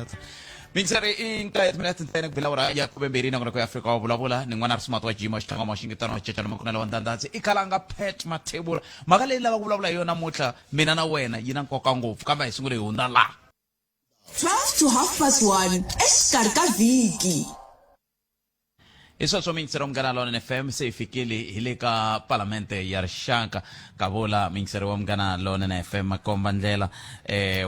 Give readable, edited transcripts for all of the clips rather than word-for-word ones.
tata Minsari in kaya minutes and Vulavula ya kubembiri na kwa Afrika wa Vulavula ni mwana smart wa jima shitanga mashingitano checha na makuna lawan dandansi ikalanga pet matable magale la Vulavula yona mutla mina na wena yina nkoka ngofu kama isungule undala 12 to 1:30 exikarhi ka vhiki Isso só minsero mgana lona FM se fikili hilika parlamente ya rixaka kavula minsero wa mgana lona FM kombandlela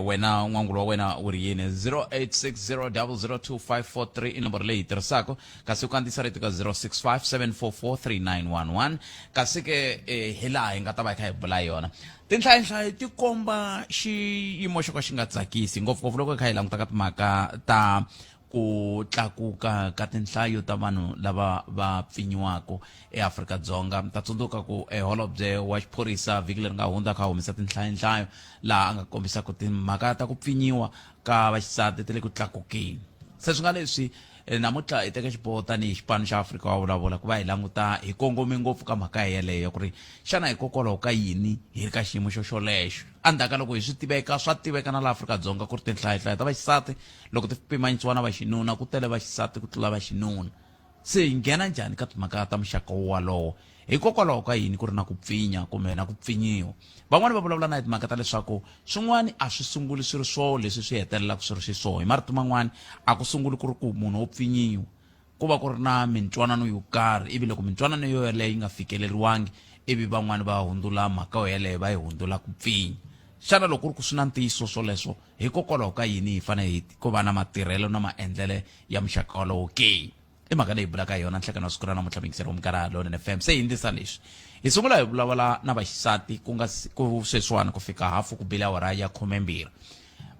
wena ngwangulo wena uri yini 0860002543 inumber leyi tirhisako kasi u kandziyisa rito ka 0657443911 kasi ke hilaha hi nga ta va hi kha hi bula yona tinhlayihlayi ti komba xiyimo xo ka xi nga tsakisi ngopfungopfu loko hi kha hi languta ka timhaka ta ku tlakuka ka tinhlayo ta vanhu lava va pfinyiwako eAfrika-Dzonga ta tsundzuka ku holobye wa xiphorisa vhiki leri nga hundza kha humesa tinhlayo laha a nga kombisa ku timhaka ta ku pfinyiwa ka vaxisati ti le ku tlakukeni se swi nga leswi namuntlha hi teka xiboho tanihi xipano xa Afrika wa Vulavula ku va hi languta hi kongome ngopfu ka mhaka yeleyo ku ri xana hikokwalaho ka yini hi ri ka xiyimo xolexo andhaka loko hi swi tiveka swa tiveka na laha Afrika-Dzonga ku ri tinhlayihlayi ta vaxisati loko ti pimanyisiwa na vaxinuna ku tele vaxisati ku tlula vaxinuna se hi nghena njhani ka timhaka ta muxaka wolowo hikokwalaho ka yini ku ri na ku pfinya kumbe na ku pfinyiwa van'wani va vulavula na hi timhaka ta leswaku swin'wani a swi sunguli swi ri swo leswi swi hetelelaka swi ri xiswona hi marito man'wani a ku sunguli ku ri ku munhu wo pfinyiwa ku va ku ri na mintwanano yo karhi ivi loko mintwanano yo yeleyo yi nga fikeleriwangi ivi van'wani va hundzula mhaka yo yeleyo va yi hundzula ku pfinya xana loko ku ri ku swi na ntiyiso swoleswo hikokwalaho ka yini hi fanele ku va na matirhelo na maendlele ya muxaka wolowo ke i mhaka leyi bulaka hi yona nhlekani wa siku ra namuntlha mingisero mukara lona FM se hi hindzisa leswi hi sungula hi vulavula na vaxisati ku sweswiwani ku fika hafu ku bila awara ya 12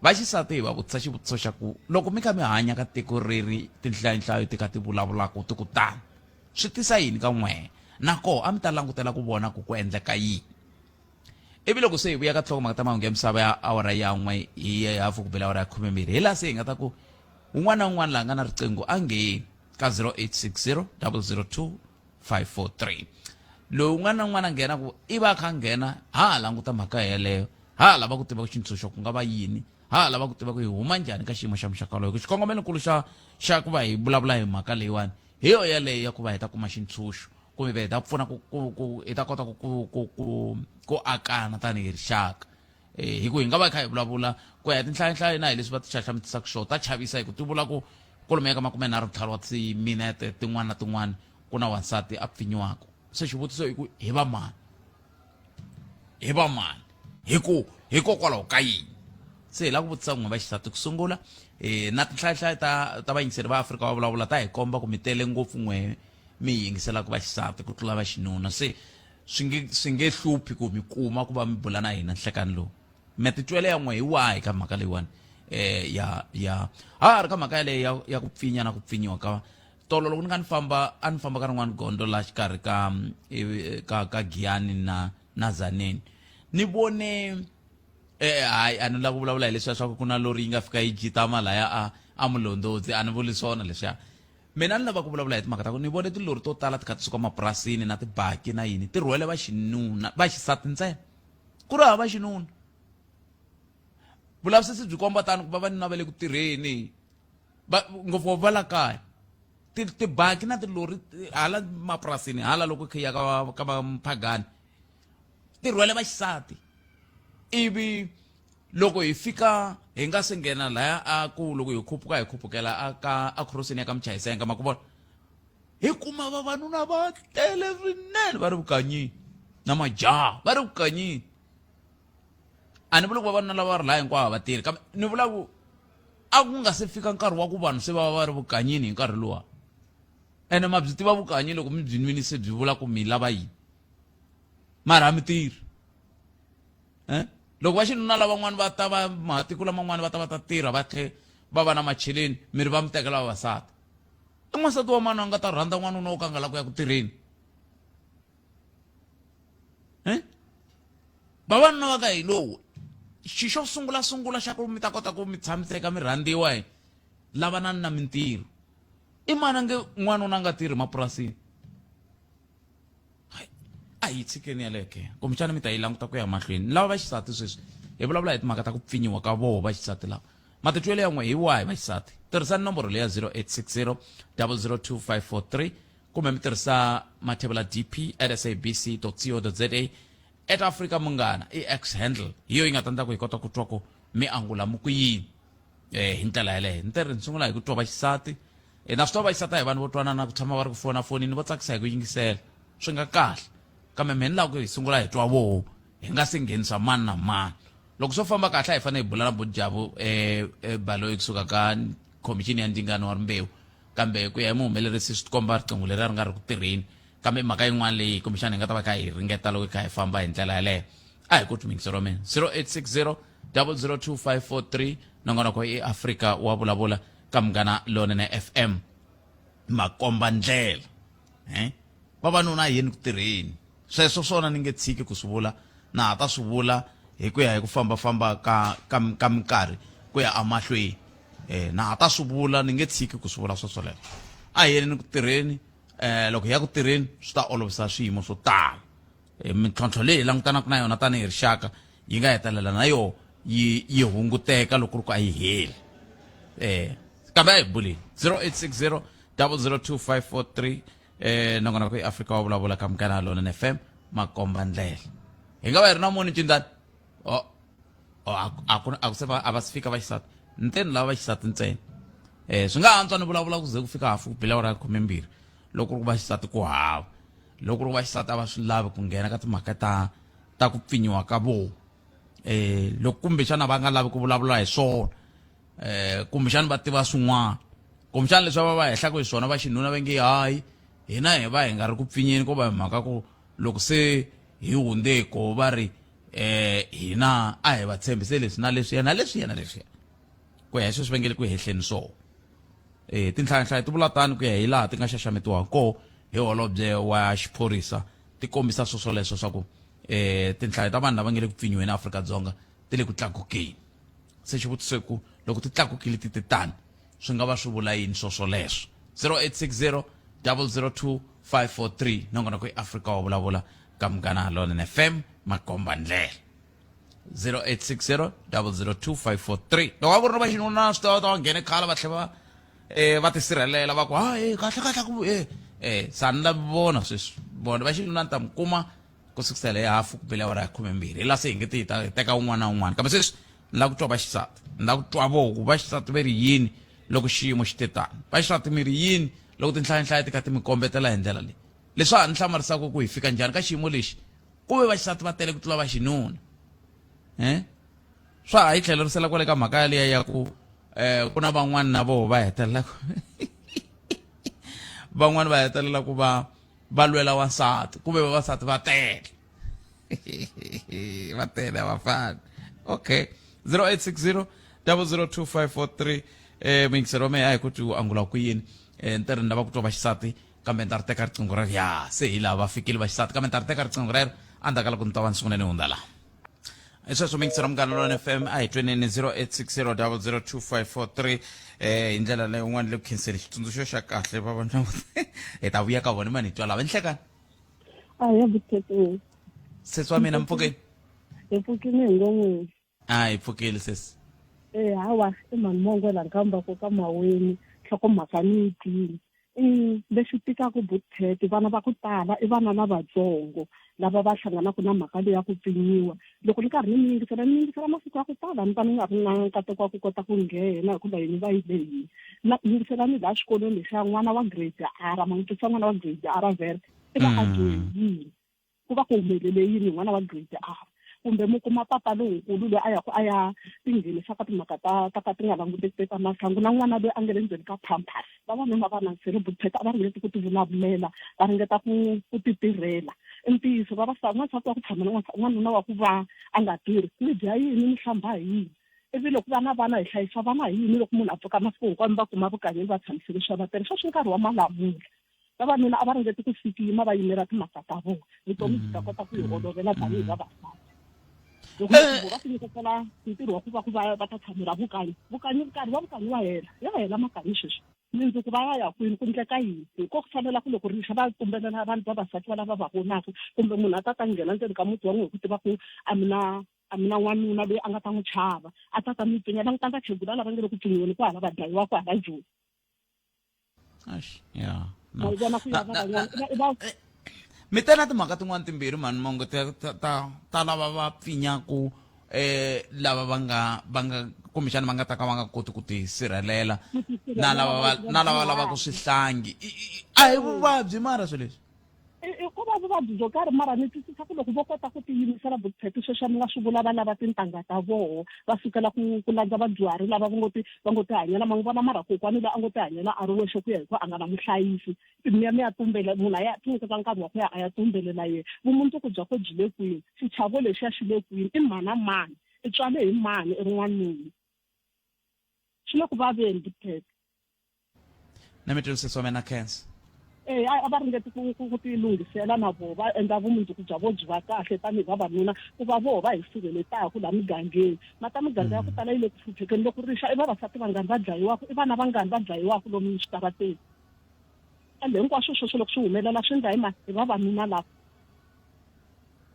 vaxisati hi va vutisa xivutiso xa ku loko mi kha mi hanya ka tiko riri tinhlayihlayo ti kha ti vulavulaka ti ku tani swi tisa yini ka n'wehe nako a mi ta langutela ku vona ku endleka yini ivi loko se hi vuya ka nhlokomhaka ta mahungu ya misava ya awara ya n'we hi hafu ku bila awara ya 12 hi laha se hi nga ta ku un'wana na un'wana laha nga na riqingho a ngheni ka 0860002543 lowu un'wana na un'wana a nghenaku i va kha nghena ha languta mhaka yeleyo ha lava ku tiva ku xintshunxo ku nga va yini ha lava ku tiva ku hi huma njhani ka xiyimo xa muxaka loyo ku xikongomelokulu xa ku va hi vulavula hi mhaka leyiwani hi yo yeleyo ya ku va hi ta kuma xintshunxo kumbe hi ta pfuna ku hi ta kota ku akana tanihi rixaka hi ku hi nga va hi kha hi vulavula ku ya tinhlayihlayi na hi leswi va ti xaxamitisaka swona ta chavisa hi ku ti vula ku kolomeka 35 wa timinete tin'wana na tin'wana ku na wansati a pfinyiwaka se xivutiso i ku hi va mani hikokwalaho ka yini se hi lava ku vutisa n'we vaxisati ku sungula na tinhlayihlayi ta vayingiseri va Afrika wa Vulavula ta hi komba ku mi tele ngopfu n'we mi yingiselaka vaxisati ku tlula vaxinuna se swi nge hluphi ku mi kuma ku va mi bula na hina nhlekani lowu matitwele ya n'we hi wahi ka mhaka leyiwani ri ka mhaka yaleyo ya ku pfinya na ku pfinyiwa ka tolo loko ni nga ni famba ka rin'wana gondo la xikarhi ka Giyani na Zaneni ni vone hayi a ni lava ku vulavula hi leswiya swa ku na lori yi nga fika yi jitama laya a mulondodzi a ni vuli swona leswiya mina ni lava ku vulavula hi timhaka ta ku ni vone tilori to tala ti kha ti suka mapurasini na tibaki na yini ti rhwele vaxisati ntsena ku ri hava vaxinuna vulavisisi byi komba tani ku vavanuna va le ku tirheni ngopfungopfu va la kaya tibaki na tilori hala mapurasini hala loko khiya ka vaphagani ti rhwele vaxisati ivi loko hi fika hi nga se nghena laya a ku loko hi khupukela a khorosini ya ka muchayisenga ma ku vona hi kuma vavanuna va tele swinene va ri vukanyini na majaha va ri vukanyini a ni vula ku vavanuna lava va ri laha hinkwavo va tirhi kambe ni vula ku a ku nga se fika nkarhi wa ku vanhu se va ri vukanyini hi nkarhi luwa ene ma byi tiva vukanyi loko mi byi nwini se byi vula ku mi lava yini mara mi tirhi loko vaxinuna lavan'wana va ta va matiko laman'wana va ta tirha va tlhe va va na macheleni mi ri va mi tekela vavasati i n'wansati wa mani a nga ta rhandza n'wanuna wo kangala ku ya ku tirheni vavanuna va ka hi lowu xo sungula xa ku mi ta kota ku mi tshamiseka mi rhandziwa lavanani na mintirho i mani nge n'wanuna a nga tirhi mapurasini a hi tshikeni yaleke kumbexana mi ta yi languta ku ya mahlweni lava vaxisati sweswi hi vulavula hi timhaka ta ku pfinyiwa ka voho vaxisati lava matitwele yan'we hi wahi vaxisati tirhisani nomboro leya 0860 002543 kumbe mi tirhisa mathebula dp@sabc.co.za Afrika munghana i X handle hiyo yi nga ta ndla ku hi kota ku twa ku mi angula mu ku yini hi ndlela yaleyo ni tirhi ni sungula hi ku twa vaxisati na swi twa vaxisati hi vanhu vo twanana ku tshama va ri ku fona fonini vo tsakisa hi ku yingisela swi nga kahle kambe me ni lava ku hi sungula hi twa voho hi nga se nghenisa mani na mani loko swo famba kahle hi fanele hi bula na bojavu baloyi kusuka ka khomixini ya ndzingano wa rimbewu kambe ku ya hi muhumelerisi swi tikomba riqingho leri ri nga ri ku tirheni kambe mhaka yin'wana leyi kumbexana hi nga ta va kha hi ringeta loko hi kha hi famba hi ndlela yaleyo a hi ku tumingisa ro mina 0860 002543 nongonoko i Afrika wa vulavula ka Munghana Lonene FM makomba ndlela vavanuna yini ku tirheni sweswo swona ni nge tshiki ku swi vula na ha ta swi vula hi ku ya hi ku fambafamba ka minkarhi ku ya amahlweni na ha ta swi vula ni nge tshiki ku swi vula swoswoleswo a yeleni ku tirheni loko ya ku tirheni swi ta olovisa swiyimo swo tala mintlhontlho leyi hi langutanaka na yona tanihi rixaka yi nga hetelela na yona yi hunguteka loko ri ku a yi heli kambe a hi buleni 0860 002543 nongonoko i Afrika wa vulavula ka Munghana Lonene FM makomba ndlela hi nga va hi ri na muni cindani a va si fika vaxisati nteni lava vaxisati ntsena swi nga antswa ni vulavula ku ze ku fika hafu ku bila ora 12 loko ri ku vaxisati ku hava loko ri ku vaxisati a va swi lavi ku nghena ka timhaka ta ku pfinyiwa ka vona loko kumbexana va nga lavi ku vulavula hi swona kumbexana va tiva swin'wana kumbexana leswi va va hehlaka hi swona va xinuna va nge hayi hina hi va hi nga ri ku pfinyeni ko va hi mhaka ku loko se hi hundeko va ri hina a hi va tshembise leswi na leswiya na leswiya na leswiya ku ya hi sweswi va nge le ku hehleni swona tinhlanhla ti vula tani ku ya hi laha ti nga xaxametiwa koho hi holobye wa xiphorisa ti kombisa swoswoleswo swa ku tinhlayo ta vanhu lava nge le ku pfinyiweni Afrika-Dzonga ti le ku tlakukeni se xivutiso ku loko ti tlakukile ti tani swi nga va swi vula yini swoswoleswo 0860 002543 nongonoko i Afrika wa vulavula ka Munghana Lonene FM makomba ndlela 0860 002543 loko va ku ri na va xinuna swi ta va nghene khala va tlhela va tisirhelela va ku kahle ku sani lavi vona sweswi vona va xinuna ni ta mi kuma ku sukisela hi hafu ku bila ora ya 12 hi la se hi nge ti teka un'wana na un'wana kambe sweswi ni lava ku twa vaxisati ni lava ku twa voho ku vaxisati va ri yini loko xiyimo xi te tani vaxisati mi ri yini loko tinhlayanhlaya ti kha ti mi kombetela hi ndlela leyi leswi a ni hlamarisaka ku hi fika njhani ka xiyimo lexi ku ve vaxisati va tele ku tlula va xinuna swa ha yi tlhelerisela kwale ka mhaka yaliya ya ku ku na van'wana na voho va hetelela van'wana va hetelela ku va lwela wansati kumbe vavasati va tele va tele vafana okay 0860 002543 mingisero me hayi kuti u angula ku yini ntirhi ni lava ku twa vaxisati kambe ni ta ri teka riqingho rero ya se hi laha va fikile vaxisati kambe ni ta ri teka riqingho rero endzhaku ka loko ni ta va ni sungule ni hundza laha sweswo mingisero Munghana Lonene FM a hi tweneni 0860 002543 hi ndlela leyi un'wana le ku khenseli xitsundzuxo xa kahle va vona hi ta vuya ka vona mani twa lava nhlekani ya butete sesi wa mina mpfukeni hi pfukile hi ngomwe hi pfukile sesi hawa i mani mongo la nkamba ko ka maweni tlhoko makani tini leswi tikaka butete vana va ku tala i vana lavatsongo lava va hlanganaka na mhaka leyi ya ku pfinyiwa loko ni karhi ni yingisela masiku ya ku tala ni va ni nga ri na nkateko wa ku kota ku nghena hikuva yini va yile yini na yingisela ni laha xikolweni lexiya n'wana wa grade R mangutisa n'wana wa grade R vhele i va a yini ku va ku humelele yini n'wana wa grade R kumbe mi kuma papa lonkulu loyi a ya tinghenisa ka timhaka ta ti nga languteki ta masangu na n'wana loyi a nga le ndzeni ka pampers vavanuna va na cerebral a va ringeti ku ti vulavulela va ringeta ku ti tirhela i ntiyiso n'wansati wa ku tshama na n'wanuna wa ku va a nga tirhi ni dya yini ni hlamba hi yini ivi loko va na vana hi hlayisa vana hi yini loko munhu a pfuka masiku hinkwawo va kuma vukanyi va tshamisile swa va tirhi sweswi nkarhi wa malamula vavanuna a va ringeti ku fikima va yimela timhaka ta vona vutomi byi ta kota ku hi olovela tanihi vavasati loko va ti nyiketela ntirho wa ku va ta tshamela vukanyi wa hela makanyi sweswi mindzuku va ya kwini ku endleka yini hiko ku fanela ku loko rixa va tumbelela vanhu vavasati va lava va vonaka kumbe munhu a ta nghena ndzeni ka muti wa n'we hi ku tiva ku a mina a mina n'wanuna loyi a nga ta n'wi chava a ta mi pfinya languta nga khegula lava nge le ku pfinyiweni ku hala va dlayiwa ku hala joni yeah ma vona ku ya va mi tena timhaka tin'wana timbirhi mani mongo ta lava va pfinyaku lava va nga kumbexana va nga ta ka va nga koti ku tisirhelela na lava lavaka swihlangi a hi vuvabyi mara swilo leswi ku va vuvabyi byo karhi mara ni twisisa ku loko vo kota ku tiyimisela vutlheti sweswi mi nga swi vula va lava tintangha ta voho va sukela ku landza vadyuhari lava va ngo ti hanyela mangu vona mara kokwani loyi a ngo ti hanyela a ri wexe ku ya hi ku a nga na muhlayisi mi ya tumbele munhu a ya tinyiketa nkarhi wa ku ya a ya tumbelela yena vumundzuku bya ko byi le kwini xichavo lexiya xi le kwini i mani na mani i tswale hi mani i ri n'wanuna swi le ku vaveni vutlheti na mi twisisa wena cancer a va ringeti ku tilunghisela na vona va endla vumundzuku bya vo byi va kahle tanihi vavanuna ku va voho va hi sirheletaku laha mugangeni mata muganga ya ku tala yi le ku hluphekeni loko rixa i vavasati vangani va dlayiwaku i vana vangani va dlayiwaku lomu switarateni ende hinkwaswo sweswo loko swi humelela swi endla hi vavanuna lava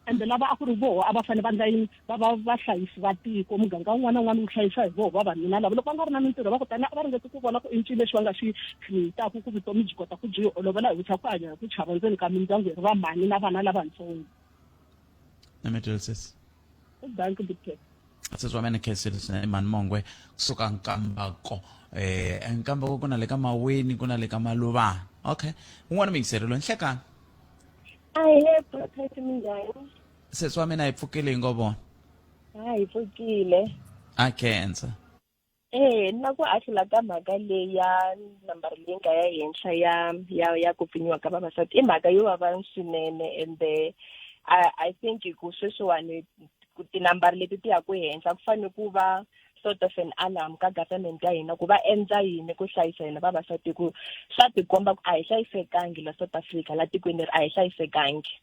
ende lava a ku ri voho a va fanele va endla yini va vahlayisi va tiko muganga wun'wana na wun'wana wu hlayisa hi voho vavanuna lava loko va nga ri na mintirho va ku tani a va ringeti ku vona ku i ncini lexi va nga xi create-aku ku vutomi byi kota ku byi olovela hi ku ku hanya hi ku chava ndzeni ka mindyangu hi ri va mhani na vana lavatsongo banki butke seswamene khesile mani mongwe kusuka nkambako nkambako ku na le ka maweni ku na le ka maluvana okay un'wana mingiserelo nhlekani Aye, protect minjani? seswamene a hi pfukile hi ngo vona Hayi pfukile. a cancer Na ku ahlula ka mhaka leyi ya number leyi nga ya henhla ya ku pfinyiwa ka vavasati i mhaka yo vava swinene and I think ku sweswiwani tinambara leti ti ya ku henhla ku fanele ku va sort of an alarm ka government ya hina ku va endla yini ku hlayisa hina vavasati ku swa tikomba ku a hi hlayisekangi la South Africa la tikweni ri a hi hlayisekangi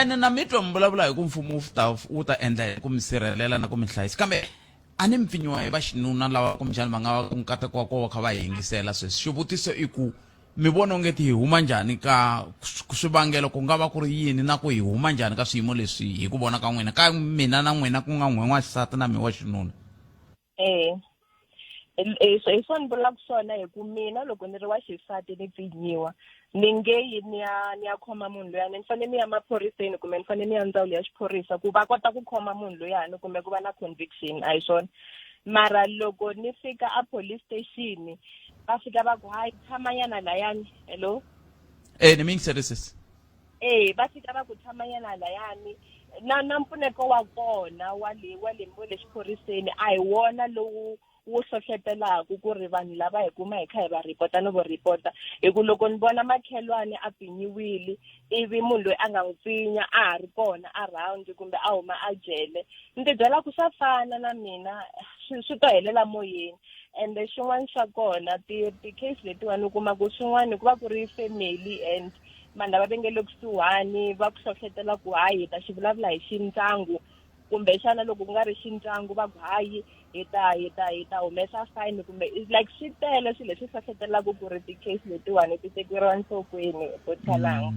ene na mi twa mi vulavula hi ku mfumo wu ta endla ku mi sirhelela na ku mi hlayisa kambe a ni mi pfinyiwa hi vaxinuna lava kumbexani va nga va nkateko wa koho kha va hi yingisela sweswi xivutiso i ku mi vona ongeti hi huma njhani ka swivangelo ku nga va ku ri yini na ku hi huma njhani ka swiyimo leswi hi ku vona ka n'wina ka mina na n'wina ku nga n'we wa xisati na mi wa xinuna hi swona ni vulaka swona hi ku mina loko ni ri wa xisati ni pfinyiwa ni nge yi ni ya khoma munhu loyani ni fanele ni ya maphoriseni kumbe ni fanele ni ya ndzawulo ya xiphorisa ku va kota ku khoma munhu loyani kumbe ku va na conviction a hi swona mara loko ni fika a police station va fika va ku hayi tshamanyana layani hello ni mi services va fika va ku tshamanyana layani na mpfuneko wa kona wa le xiphoriseni a hi wona lowu wu hlohlotelaku ku ri vanhu lava hi kuma hi kha hi va ripota no vo ripota hi ku loko ni vona makhelwani a pfinyiwile ivi munhu loyi a nga n'wi pfinya a ha ri kona around kumbe a huma a jele ni ti byela ku swa fana na mina swi to helela moyeni ende xin'wana xa kona ti-case letiwani u kuma ku swin'wana ku va ku ri family and vanhu lava va nge le kusuhani va ku hlohlotela ku hayi hi ta xi vulavula hi xindyangu kumbe xana loko ku nga ri xindyangu va ku hayi hi ta humesa fine kumbe like swi tele swilo leswi hlohlotelaka ku ri ti-case letiwani ti tekeriwa nhlokweni kotalanga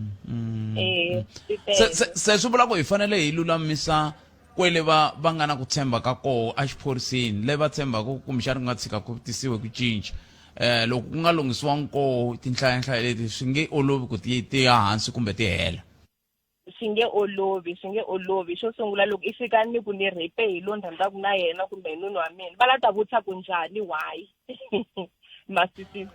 se swi vula ku hi fanele hi lulamisa kwele va nga na ku tshemba ka koho a xiphoriseni le va tshembaka kumbexani ku nga tshika ku tisiwe ku cinca loko ku nga lunghisiwangi koho tinhlayanhlaya leti swi nge olovi ku ti ya hansi kumbe ti hela swi nge olovi xo sungula loko i fika ni ku ni repe hi loyi ni rhandzaku na yena kumbe hi nunu wa mina va la ta vutisa ku njhani why masisi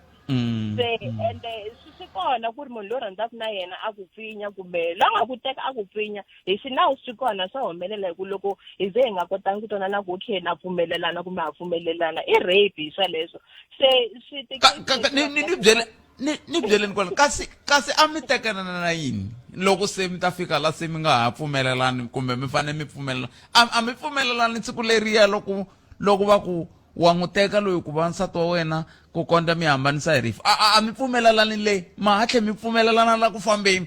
se ende swi kona ku ri munhu loyi rhandzaku na yena a ku pfinya kumbe la nga ku teka a ku pfinya hi xinawu swi kona swa humelela hi ku loko hi ze hi nga kotangi ku twanana ku okay na pfumelelana kumbe ha pfumelelana i rape hi sweleswo se swi ni byeleni kwala kasi a mi tekanana na yini loko se mi ta fika la se mi nga ha pfumelelani kumbe mi fanele mi pfumelelana a mi pfumelelani siku leriya loko va ku wa n'wi teka loyi ku va nsati wa wena ku kondza mi hambanisa hi rifu a mi pfumelelani le ma hatlhe mi pfumelelana la ku fambeni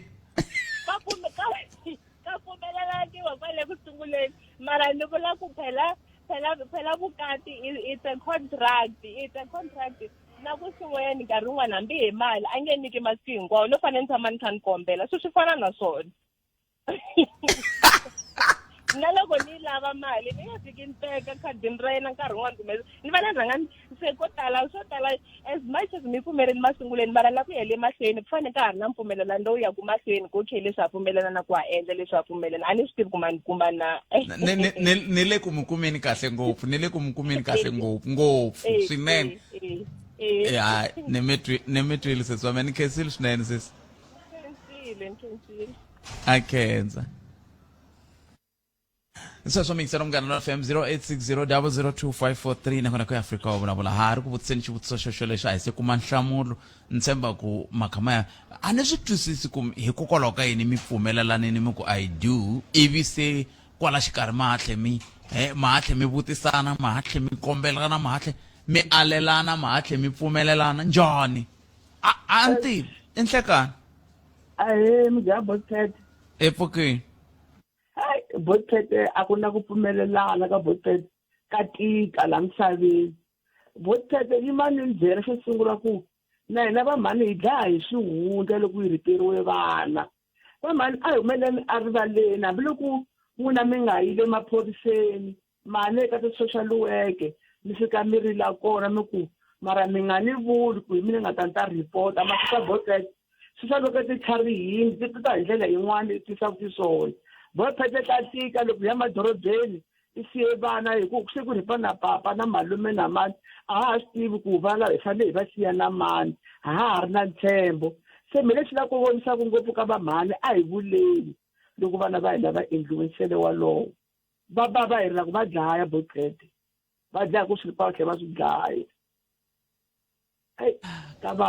ka pfumelelaniwa kwale ku sunguleni mara ni vula ku phela vukati it's a contract na ku swin'wanyani nkarhi wun'wana hambi hi mali a nge niki masiku hinkwawo no fanele ni tshama ni kha ni kombela swi fana na swona na loko ni lava mali ni nga fiki ni teka khadini ra yena nkarhi wun'wana kumbe ni va na rhanga se swo tala as much as mi pfumerile masunguleni mara la ku hele mahlweni ku fanele ka ha ri na mpfumelelano lowu yaku mahlweni ku okay leswi a pfumelelana ku a endla leswi a pfumelelana a ni swi tivi kumba na ni le ku mi kumeni kahle ngopfu ngopfu swinene ya ni mi twile sesi wa mina ni khensile swinene sesi khensile a khensa sweswo mingisela munghana na FM 0860002543 nakona ku Afrika wa vulavula ha ri ku vutiseni xivutiso xexo lexi a hi se kuma nhlamulo ni tshemba ku makhama a ni swi twisisi ku hikokwalaho ka yini mi pfumelelanini mi ku I do ivi se kwala xikarhi mahatlhe mi vutisana mahatlhe mi kombelana mahatlhe mi alelana mahatlhe mi pfumelelana njhani anti enhlekani ahe mujabothet epfukini bothet a ku na ku pfumelelana ka bothet ka tika la misaveni bothet yi mani ni byela xo sungula ku na hina va mhani hi dlaya hi swihundla loko hi riperiwe vana va mhani a hi humeleni erivaleni hambiloko n'wina mi nga yile maphoriseni mali eka ti-social worker mi fika mi rila kona mi ku mara mi nga ni vuli ku hi mina nga ta ni ta report-a mafika bothet social worker ti tlharihini ti ta hi ndlela yin'wana ti saku tiswona bophete ta tika loko ya madorobeni i siye vana hi ku se ku ripa na papa na malume na mani a ha swi tivi ku vana hi fanele hi va siya na mani a ha ri na ntshembo se mi lexi la ku vonisaka ngopfu ka vamhani a hi vuleli loko vana va hina va endliwe nsele walowo va hi rila ku va dlaya bophete va dlaya ku swi va tlhela va swi dlaya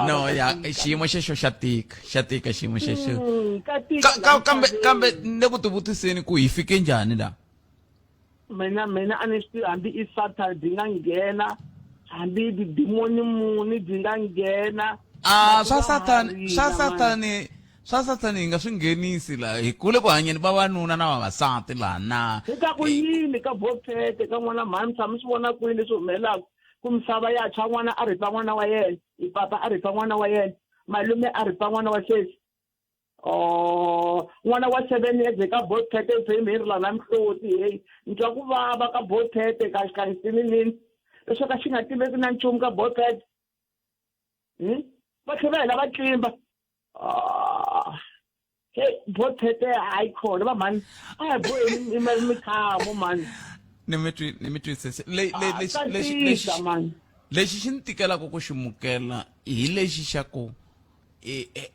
no ya xiyimo xexo xa tika xiyimo xexo kambe le ku tivutiseni ku hi fike njhani la mina a ni swi tivi hambi i Saturday byi nga nghena hambi dimoni muni byi nga nghena swa satani hi nga swi nghenisi la hi kule ku hanyeni vavanuna na vavasati laha na eka ku yini ka bophete ka n'wana mhani tshama swi vona kwini leswi humelelaka ku misava ya tshwa n'wana a ripa n'wana wa yena hi papa a ripa n'wana wa yena malume a ripa n'wana wa sesi n'wana wa 7 years ka bophete se mi rila na mihloti heyi ni twa ku vava ka bophete ka xikahisinini leswo ka xi nga tiveki na nchumu ka bophete va tlhela va hela va tlimba bophete hayi khona va mhani a hi boheni mikhamo mani ni mi twisise lexi xi ni tikelaka ku ximukela hi lexi xa ku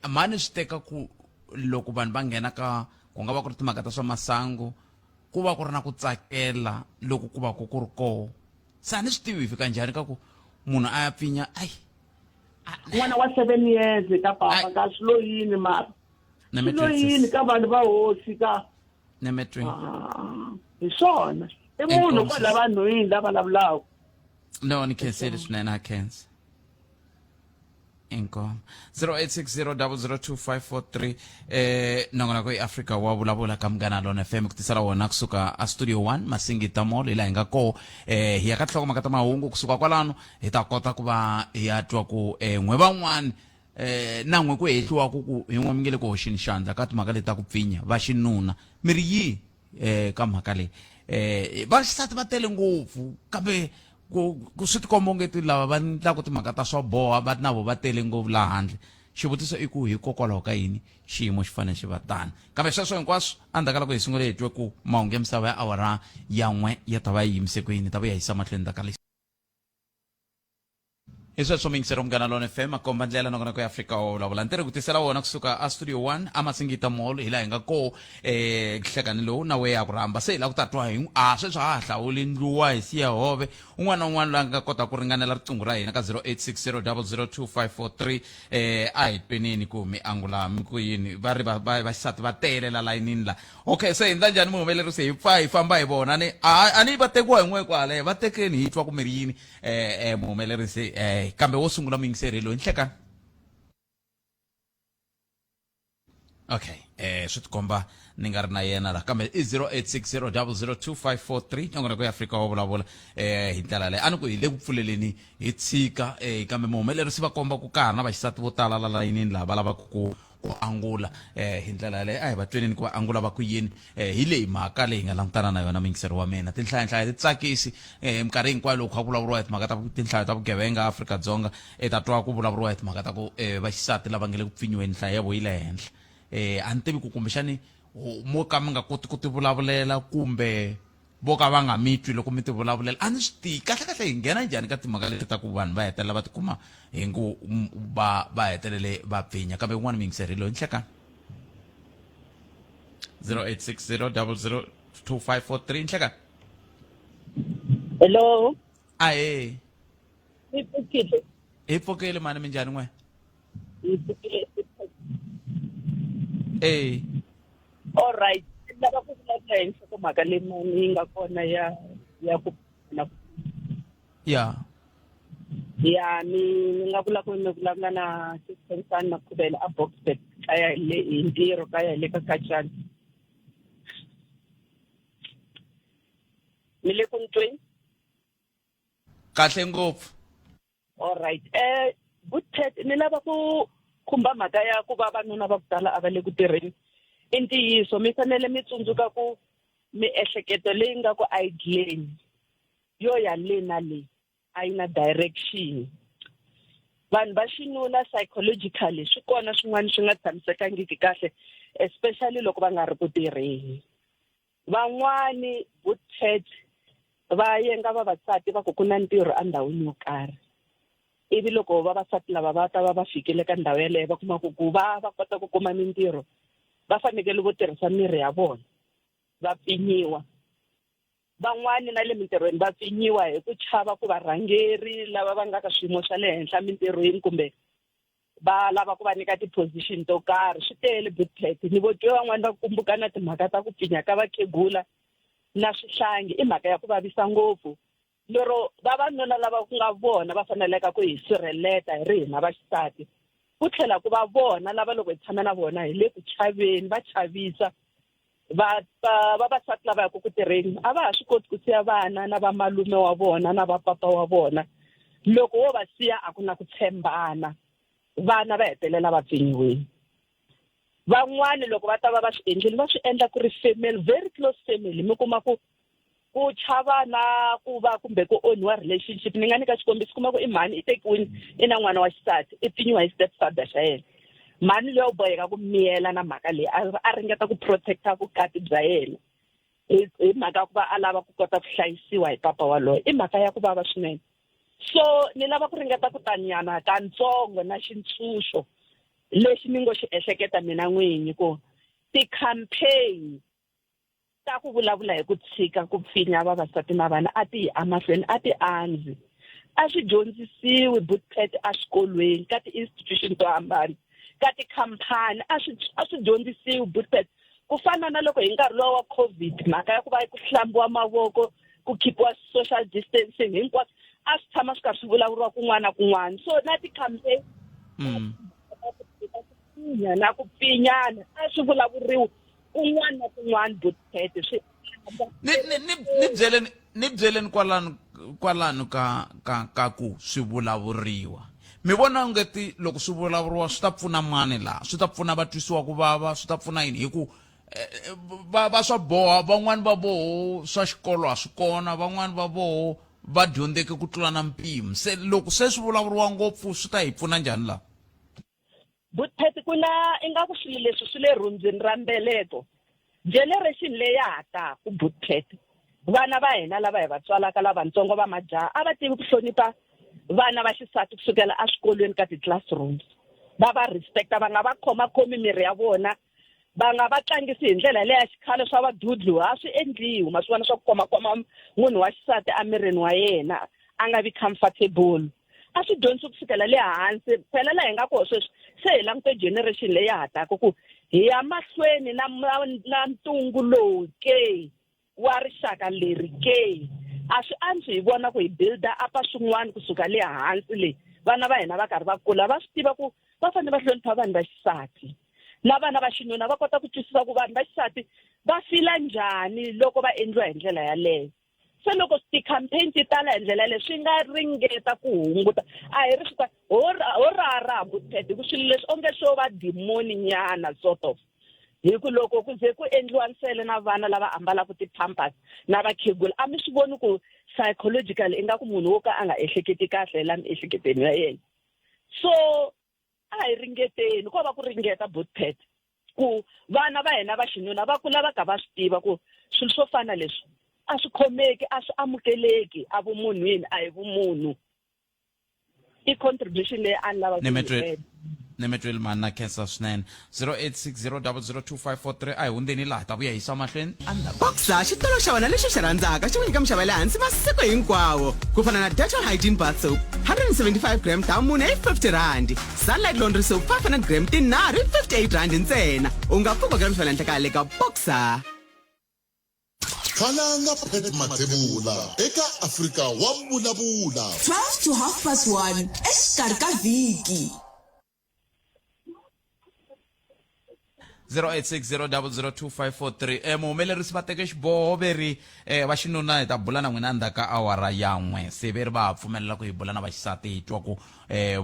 mhani swi teka ku loko vanhu va nghena ka ku nga va ku ri timhaka ta swa masangu ku va ku ri na ku tsakela loko ku va ku ri koho se a ni swi tivi hi fika njhani ka ku munhu a ya pfinya n'wana wa 7 years ka papa ka swi lo yini mara swi lo yini ka vanhu va hosi ka hi swona i munhu kwala vanhwini lava vulavulaka no ni khensile swinene a khensa inkomo 0860002543 nongona ku Afrika wa vulavula ka Munghana Lona FM ku tisala wona kusuka a studio 1 Masingita Mall ila hinga ko hi ya ka tlhogomaka ta mahungu kusuka kwalano hi ta kota ku va hi ya twa ku n'we van'wani na n'we ku hehliwa ku hin'we mi nge le ku hoxini xandla ka timhaka leti ta ku pfinya va xinuna mi ri yi ka mhaka leyi vaxisati va tele ngopfu kambe ku swi tikomba ongeti lava va endlaku timhaka ta swa boha va na vo va tele ngopfu laha handle xivutiso i ku hikokwalaho ka yini xiyimo xi fanele xi va tani kambe sweswo hinkwaswo a ndzhaku loko hi sungule hi twe ku mahungu ya misava ya awara ya n'we ya ta va yi yimise ku yini ta va ya yisa mahlweni ndzhaku ka hi sweswo mingisero Munghana Lona FM a komba ndlela nokona ku Afrika wa vulavula ntirho ku tisela wona kusuka a studio 1 a Masingita Mall hi la hi nga ko hlekani lowu na we ya ku rhamba se hi la ku tatwa hi sweswo ha hlawuli ndluwa hi siya hove un'wana na un'wana la nga kota ku ringanela riqingho ra hina ka 0860002543 a hi twenini ku mi angula mi ku yini va ri vaxisati va tele la layinini la okay se hi ndla njhani muhumelerisi hi famba hi vona a ni va tekiwa hi n'we kwale va tekeni hi twa ku mi ri yini muhumelerisi kambe wo sungula muyingiseri loyi nhlekani okay swi tikomba ni nga ri na yena la kambe i 0860002543 nongona ku Afrika wa vulavula hi ndlela leyi a ni ku hi le ku pfuleleni hi tshika kambe muhumelerisi va komba ku ka ha ri na vaxisati vo tala la layinini laha va lavaka ku ku angula hi ndlela leyi a hi va twenini ku va angula va ku yini hi leyi mhaka leyi nga langutana na yona mingiseri wa mina tinhlayanhlaya ti tsakisi minkarhi hinkwayo loko kha ku vulavuriwa hi timhaka ta tinhlayo ta vugevenga Afrika-Dzonga ta twa ku vulavuriwa hi timhaka ta ku vaxisati lava nga le ku pfinyiweni nhlayo ya vo yi le henhla a ni tivi ku kumbexani mo ka mi nga koti ku ti vulavulela kumbe vo ka va nga mitwi loko mi ti vulavulela a ni swi tivi kahlekahle hi nghena njhani ka timhaka leti ta ku vanhu va hetelela va tikuma hi ngo va hetelele va pfinya kambe un'wana mingiseri loyi ni hlekani 0860002543 ni hlekani hello ahe ipukile hi pfukile mani minjhani n'we all right lava ku vulavula hi nhlokomhaka leyi yi nga kona ya ku ya ni nga vula ku ni vulavula na sisensani na khuvela a Boksburg kaya hi ntirho kaya le ka Kachani mi le ku ntweni kahle ngopfu all right Buthet ni lava ku khumba mhaka ya ku vavanuna va ku tala a va le ku tirheni i ntiyiso mi fanele mi tsundzuka ku miehleketo leyi nga ku idleni yo ya le na le a yi na direction vanhu va xinuna psychologically swi kona swin'wana swi nga tshamisekangiki kahle especially loko va nga ri ku tirheni van'wani Buthet va yenga vavasati va ku ku na ntirho endhawini yo karhi ivi loko vavasati lava va ta va fikile ka ndhawu yeleyo va kuma ku va kota ku kuma mintirho va fanekele vo tirhisa miri ya vona va pfinyiwa van'wani na le mintirhweni va pfinyiwa hi ku chava ku varhangeri lava va nga ka swiyimo swa le henhla mintirhweni kumbe va lava ku va nyika ti-position to karhi swi tele Buthet ni vo twe van'wani va kumbuka na timhaka ta ku pfinya ka vakhegula na swihlangi i mhaka ya ku vavisa ngopfu lero vavanuna lava ku nga vona va faneleka ku hi sirheleta hi ri hina vaxisati ku tlhela ku va vona lava loko hi tshama na vona hi le ku chaveni va chavisa vavasati lava yaku ku tirheni a va ha swi koti ku siya vana na vamalume wa vona na vapapa wa vona loko wo va siya a ku na ku tshembana vana va hetelela va pfinyiweni van'wani loko va ta va swi endlile va swi endla ku ri family very close family mi kuma ku chava na ku va kumbe ku onhiwa relationship ni nga nyika xikombiso kuma ku i mhani i tekiwini i na n'wana wa xisati i pfinyiwa hi stepfather xa yena mhani loyi u boheka ku miyela na mhaka leyi a ringeta ku protecta vukati bya yena hi mhaka ya ku va a lava ku kota ku hlayisiwa hi papa waloye i mhaka ya ku vava swinene so ni lava ku ringeta ku tanyana kantsongo na xintshunxo lexi ni ngo xi ehleketa mina n'winyi ku ti-campaign ta ku vulavula hi ku tshika ku pfinya vavasati na vana a ti yi amahlweni a ti andzi a swi dyondzisiwi Buthet eswikolweni ka ti-institution to hambana ka tikhampani a swi dyondzisiwi Buthet ku fana na loko hi nkarhi lowa wa COVID mhaka ya ku va ku hlambiwa mavoko ku khipiwa social distancing hinkwaswo a swi tshama swi karhi swi vulavuriwa kun'wana na kun'wana so na ti-campaign na ku pfinyana a swi vulavuriwa kun'wana na kun'wana Buthet swi ni byeleni kwalano ka ku swi vulavuriwa mi vona ngeti loko swi vulavuriwa swi ta pfuna mani laha swi ta pfuna vatwisiwa ku vava swi ta pfuna yini hi ku va swa boha van'wani va voho swa xikolo a swi kona van'wani va voho va dyondzeke ku tlula na mpimo se loko se swi vulavuriwa ngopfu swi ta hi pfuna njhani laha Buthet ku na ingaku swilo leswi swi le rhundzini ra mbeleko generation leyi ha taku Buthet vana va hina lava hi va tswalaka lavatsongo va majaha a va tivi ku hlonipha vana va xisati kusukela eswikolweni ka ti-classrooms va va respecta va nga va khomi miri ya vona va nga va tlangisi hi ndlela leya xikhale swa vadudlu a swi endliwi ma swi vona swa ku khoma munhu wa xisati emirini wa yena a nga vi comfortable a swi dyondzisi kusukela le hansi phela la hi nga koho sweswi se hi langute generation leyi ha taka ku hi ya mahlweni na ntungu lowu ke wa rixaka leri ke a swi antswi hi vona ku hi builda apa swin'wana kusuka le hansi le vana va hina va karhi va kula va swi tiva ku va fanele va hlonipha vanhu va xisati na vana va xinuna va kota ku twisisa ku vanhu va xisati va fila njhani loko va endliwa hi ndlela yaleyo se loko ti-campaign ti tala hi ndlela leyi swi nga ringeta ku hunguta a hi ri swi ka ho rara butete ku swilo leswi onge swo va dimoni nyana sort of hi ku loko ku ze ku endliwa nsele na vana lava ambalaka ti-pampers na vakhegula a mi swi voni ku psychological ingaku munhu wo ka a nga ehleketi kahle la miehleketweni ya yena so a hi ringeteni ko va ku ringeta butete ku vana va hina va xinuna va kula va ka va swi tiva ku swilo swo fana leswi a swi khomeki a swi amukeleki a vumunhwini a hi vumunhu i contribution leyi a ni lava Nemetweli mani na khensa swinene 0860002543 a hi hundzeni laha ta vuya hisa mahlweni Boxer xitolo xa wena lexi xi rhandzaka xi nyika mixavo ya le hansi masiku hinkwawo ku fana na Dental Hygiene Bath Soap 175 gram ta mune hi 50 rand, Sunlight Laundry Soap 500 gram tinharhu hi 58 rand ntsena. U nga pfuka gram xivela nhlaka le ka Boxer. Khalanga Pet Matebula eka Afrika wa Vulavula 12 to 1:30 exikarhi ka vhiki. 0860002543 muhumelerisi va teke xiboho veri va xinuna hi ta bula na n'wina endzhaku ka awara yan'we se veri va pfumelela ku hi bula na vaxisati hi twa ku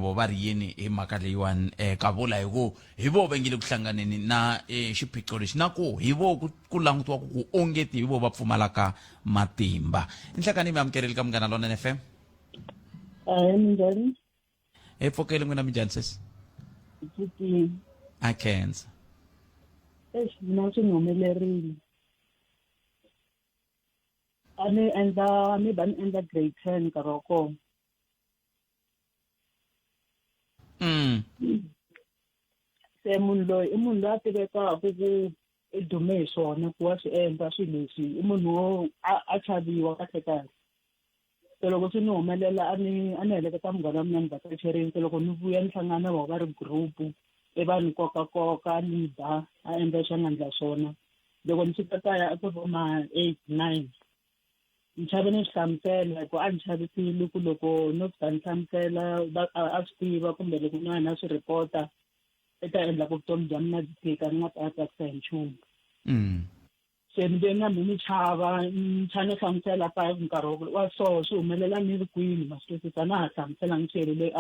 vo va ri yini hi mhaka leyiwani ka vula hi ku hi vo va ngile ku hlanganeni na xiphiqo lexi na ku hi vo ku langutiwa ku ongeti hi vo va pfumalaka matimba inhlakani mi amukeleli ka Munghana Lonene FM minjhani hi pfukeli n'wina minjhani sesi a khensa mina swi ni humelerile a ni endla grade 10 nkarhi wa kona se munhu loyi i munhu loyi a tivekaka ku i dume hi swona ku wa swi endla swilo leswi i munhu wo a chaviwa kahle kahle se loko swi ni humelela a ni heleketa munghana wa mina ni vakacherini se loko ni vuya ni hlangana va ri group i va ni koka ni ba a endla swa nga ndla swona loko ni fika kaya a ku ri ma 8-9 ni chave ni swi hlamusela hi ku a ni chavisile ku loko no fika ni hlamusela a swi tiva kumbe loko na yena a swi report-a i ta endla ku vutomi bya mina byi tika ni nga ta tsakisa hi nchumu se ni ve na ni chava ni ni hlamusela pa nkarhi wa so swi humelela ni ri kwini ma swi twisisa na ha hlamusela ni cheri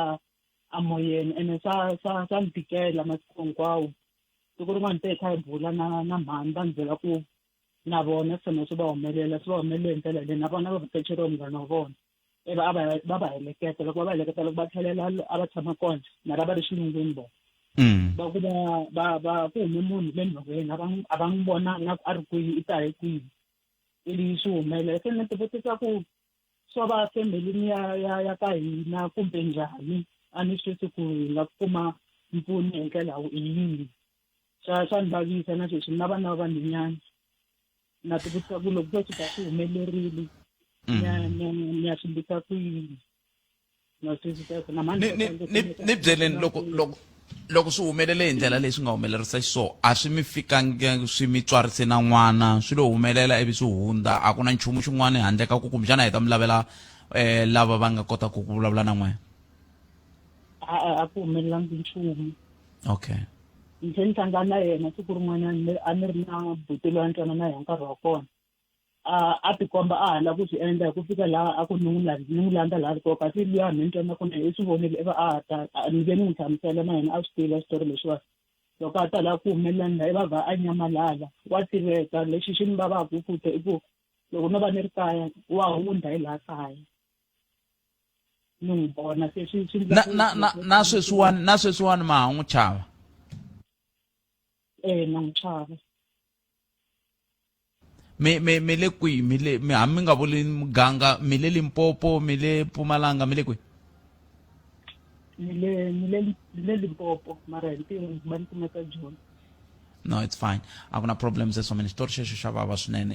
a moyeni ene sa ni tikela masiku hinkwawo siku rin'wana te kha hi bula na mhani va ni byela ku na vona swona swi va humelela hi ndlela leyi na vona va vakecheriwa munghana wa vona iva va va heleketa loko va va heleketa loko va tlhelela a va tshama kona mara va ri xilungwini vona va ku ku hume munhu le nhoveni a va n'wi vonanga a ri kwihi i ta hi kwihi ivi swi humelela se ni tivutisa ku swo va familini ya ka hina kumbe njhani a ni swi ku hi nga kuma mpfuno hi ndlela yini swa ni vavisa na sweswi na vana va vanhwanyana na tivutisa ku loko swo suka swi humelerile ni ya swimbisa ku yini na twisisa ku na ni byeleni loko swi humelele hi ndlela leyi swi nga humelerisa xiswona a swi mi fikangi swi mi tswarise na n'wana swi lo humelela ivi swi hundza a ku na nchumu xin'wana handle ka ku kumbexana hi ta mi lavela lava va nga kota ku vulavula na n'wina a ku humelelangi nchumu okay ni tlhe ni hlangana na yena siku rin'wanyana a ni ri na buti loyi a ni twanana hi nkarhi wa kona a tikomba a hala ku swi endla hi ku fika laha a ku ni n'wi landza laha ri koka kasi luya ni ntwana ku i swi vonile iva a ta ni ve ni n'wi hlamusela na yena a swi tiva xitori lexiwa loko a ta laha ku humelelani laha i va va a nyamalala wa tiveka lexi xi ni vavaku futhi i ku loko no va ni ri kaya wa hundza hi laha kaya ni n'wi vona se swi na sweswiwani ma ha n'wi chava na n'wi chava mi le kwihi mi hambi mi nga vuli muganga mi le Limpopo mi le Mpumalanga mi le kwihi ni le Limpopo mara hi ntirho va ni kumeka Joni no it's fine a ku na problem se so many xitori xexo xa vava swinene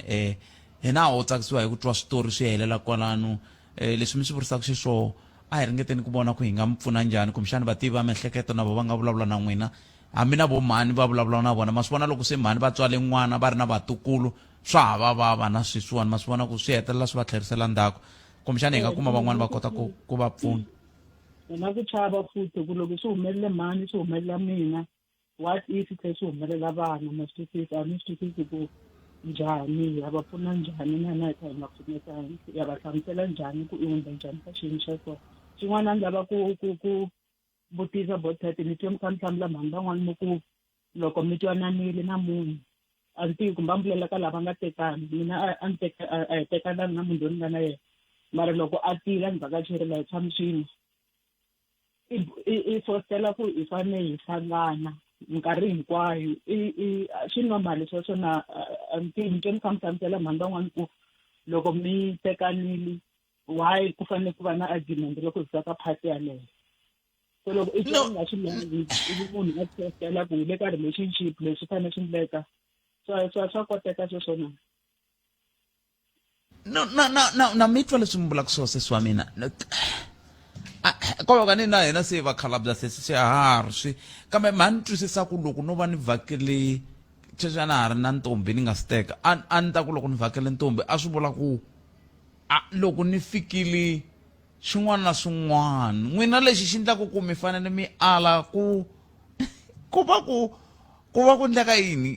hina ho tsakisiwa hi ku twa switori swi helela kwalano leswi mi swi vurisaka xiswo a hi ringeteni ku vona ku hi nga mi pfuna njhani kumbexani vativi va miehleketo na vo va nga vulavula na n'wina hambi na vo mhani va vulavula na vona ma swi vona loko se mhani va tswale n'wana va ri na vatukulu swa ha va vava na sweswiwani ma swi vona ku swi hetelela swi va tlherisela ndzhaku kumbexani hi nga kuma van'wani va kota ku va pfuna na ku chava futhi ku loko swi humelela mhani swi humelela mina what if se swi humelela vana ma swi twisisa a ni swi twisisi ku njhani ya va pfuna njhani na hi kha hi nga pfunekangi ya va hlamusela njhani ku i hundza njhani ka xiyimo xa kona xin'wana a ni lava ku vutisa bothati ni twe mi kha mi hlamula mhani van'wani mi ku loko mi twananile na munhu a ni tivi kumbe ambulela ka lava nga tekani mina a hi tekananga na munhu loyi ni nga na yena mara loko a tila ni vakacherela hi tshami swin'we i fostela ku hi fane hi hlangana nkarhi hinkwayo swi normal sweswo na a ni tivi ni twe mi kha mi hlamusela mhani van'wani ku loko mi tekanile why ku fanele ku va na argument loko hi ka phati yaleyo so loko i twa nga swi lavi ivi munhu a fostela ku hi le ka relationship leswi fanele swi endleka swa koteka sweswo na mitwa leswi mi vulaka swona sesi wa mina koloko ni na hina se vakhalabya sesi swiharhi swi kambe ma ni twisisa ku loko no va ni vhakele sweswi a na ha ri na ntombi ni nga si teka a ni ta ku loko ni vhakele ntombi a swi vula ku loko ni fikile swin'wana na swin'wana n'wina lexi xi endlaku ku mi fanele mi ala ku va ku endleka yini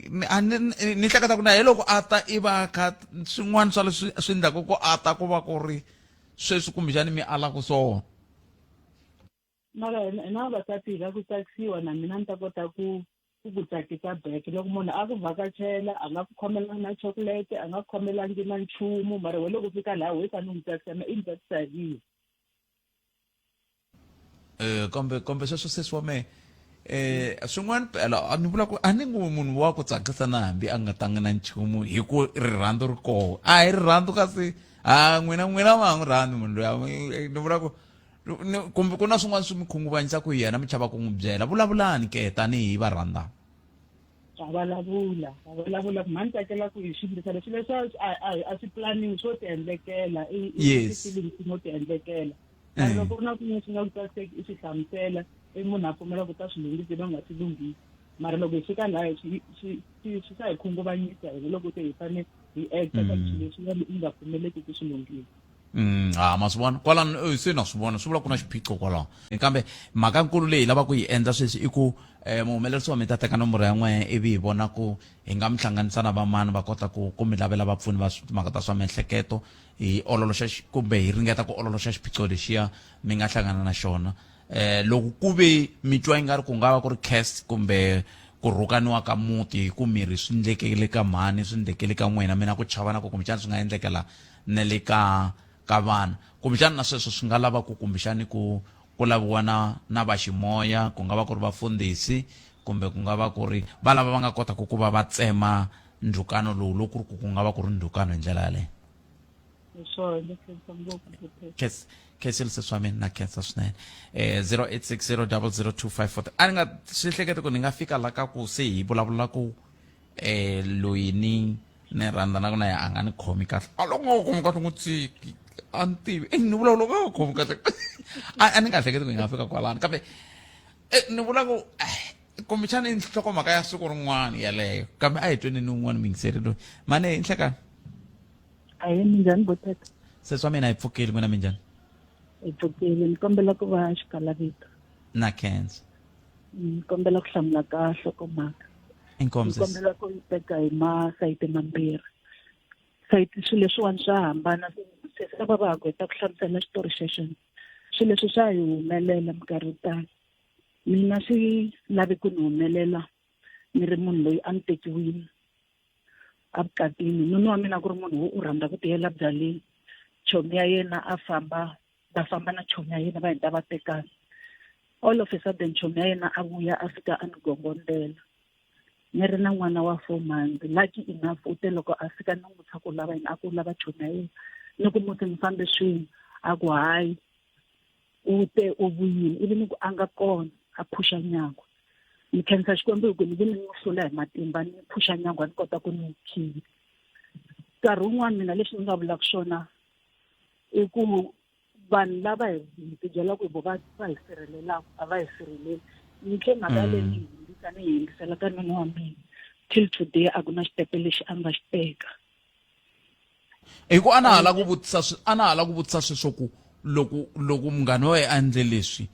ni hleketa ku na hi loko a ta i va kha swin'wana swa leswi swi endlaku ku a ta ku va ku ri sweswi kumbexani mi alaku swona mara hina vavasati hi la ku tsakisiwa na mina ni ta kota ku tsakisa back loko munhu a ku vhakachela a nga ku khomelangi na chocolate a nga ku khomelangi na nchumu mara we loko fika laha we fanele n'wi tsakisa na i ni tsakisa hi kambe sweswo sesi wa mehe swin'wana phela ni vula ku a ni ngo munhu wa ku tsakisa na hambi a nga tangi na nchumu hi ku rirhandzu ri koho a hi rirhandzu kasi n'wina ma n'wi rhandzi munhu loyi ni vula ku kumbe ku na swin'wana swi mi khunguvanyisa ku yena mi chava ku n'wi byela vulavulani ke tanihi varhandzani vulavula mhani tsakela ku hi swindlisa leswi leswi a swi planiwi swo ti endlekela feelings mo ti endlekela loko ku na kun'we swi nga ku tsakiseki i swi hlamusela i munhu a pfumela ku ta swi lunghisi va nga swi lunghisi mara loko hi fika laha swi sa hi khunguvanyisa hi loko se hi fanele hi acta ka swilo leswi i nga pfumeleki ku swi lunghisa ma swi vona kwalano se na swi vona swi vula ku na xiphiqo kwalaho kambe mhaka nkulu leyi lava ku yi endla sweswi i ku muhumelerisi wa mi ta teka nomboro ya n'wehe ivi hi vona ku hi nga mi hlanganisa na vamani va kota ku mi lavela vapfuni va timhaka ta swa miehleketo hi ololoxa kumbe hi ringeta ku ololoxa xiphiqo lexiya mi nga hlangana na xona loko ku ve mi twa yi nga ri ku nga va ku ri cast kumbe ku rhukaniwa ka muti ku mirhi swi endlekele ka mhani swi endlekele ka n'wina mina ku chavana ku kumbexani swi nga endlekela na le ka vana kumbexani na sweswo swi nga lava ku kumbexani ku laviwa na va ximoya ku nga va ku ri vafundhisi kumbe ku nga va ku ri va lava va nga kota ku va va tsema ndhukano lowu loko ku ri ku nga va ku ri ndhukano hi ndlela yaleyo khesile sesi wa mina na khensa swinene 0860002540 a ni nga swi hlekete ku ni nga fika la ka ku se hi vulavula ku loyi ni rhandzanaka na ye a nga ni khomi kahle a loko nga khomi kahle n'wi tshiki a ni tivi ni vulavula ka nga khomi kahle a ni nga hleketi ku hi nga fika kwalano kambe ni vula ku kumbexani i nhlokomhaka ya siku rin'wana yaleyo kambe a hi tweni ni un'wana mingiseri loyi mane i nhlekani a hi minjhani bothata sesi wa mina hi pfukeli n'wina minjhani hi pfukile ni kombela ku va xikalavito na khensa ni kombela ku hlamula ka hlokomhaka ni kombela ku yi teka hi masayiti mambirhi sayiti swilo leswiwani swa hambana se va ha heta ku hlamusela xitori xexo swilo leswi swa hi humelela minkarhi yo tala mina swi lavi ku ni humelela ni ri munhu loyi a ni tekiwile a vukatini nuni wa mina ku ri munhu wo u rhandza ku tiyela byaleni chomi ya yena va famba na chomi ya yena va heta va tekana all of a sudden chomi ya yena a vuya a fika a ni gongondela ni ri na n'wana wa 4 months lucky enough u te loko a fika ni n'wi tsha ku lava yini a ku lava chomi ya yena ni ku muti ni fambe swin'we a ku hayi u te u vuyile ivi ni ku a nga kona a phusha nyangwa ni khensa xikwembu hi ku ni vi ni n'wi hlula hi matimba ni phusha nyangwa ni kota ku ni khiva nkarhi wun'wana mina lexi ni nga vulaka xona i ku vanhu lava hi tibyela ku va hi sirhelelaka a va hi sirheleli ni tlhe mhaka leyi ni yingisela ka nuna wa mina till today a ku na xitepe lexi a nga xi teka hi ku a na ha la ku vutisa sweswo ku loko munghana wa ye a endle leswi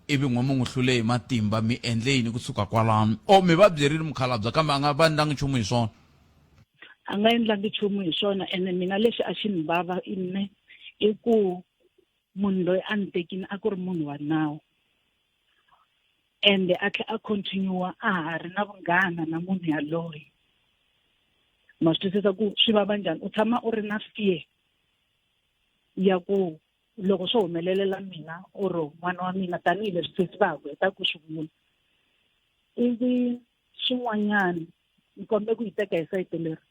ivi n'we n'wi hlule hi matimba mi endle yini kusuka kwalano o mi va byerile mukhalabye kambe a nga va ndangi nchumu hi swona a nga endlangi nchumu hi swona ene mina lexi a xi ni vava i ku munhu loyi a ni tekini a ku ri munhu wa nawu ende a tlhela a continue a ha ri na vunghana na munhu yaloye ma swi twisisa ku swi vava njhani u tshama u ri na fear ya ku loko swo humelelela mina or n'wana wa mina tanihileswi sesi va ha ku heta ku swi vula ivi swin'wanyana ni kombe ku yi teka hi sayiti leri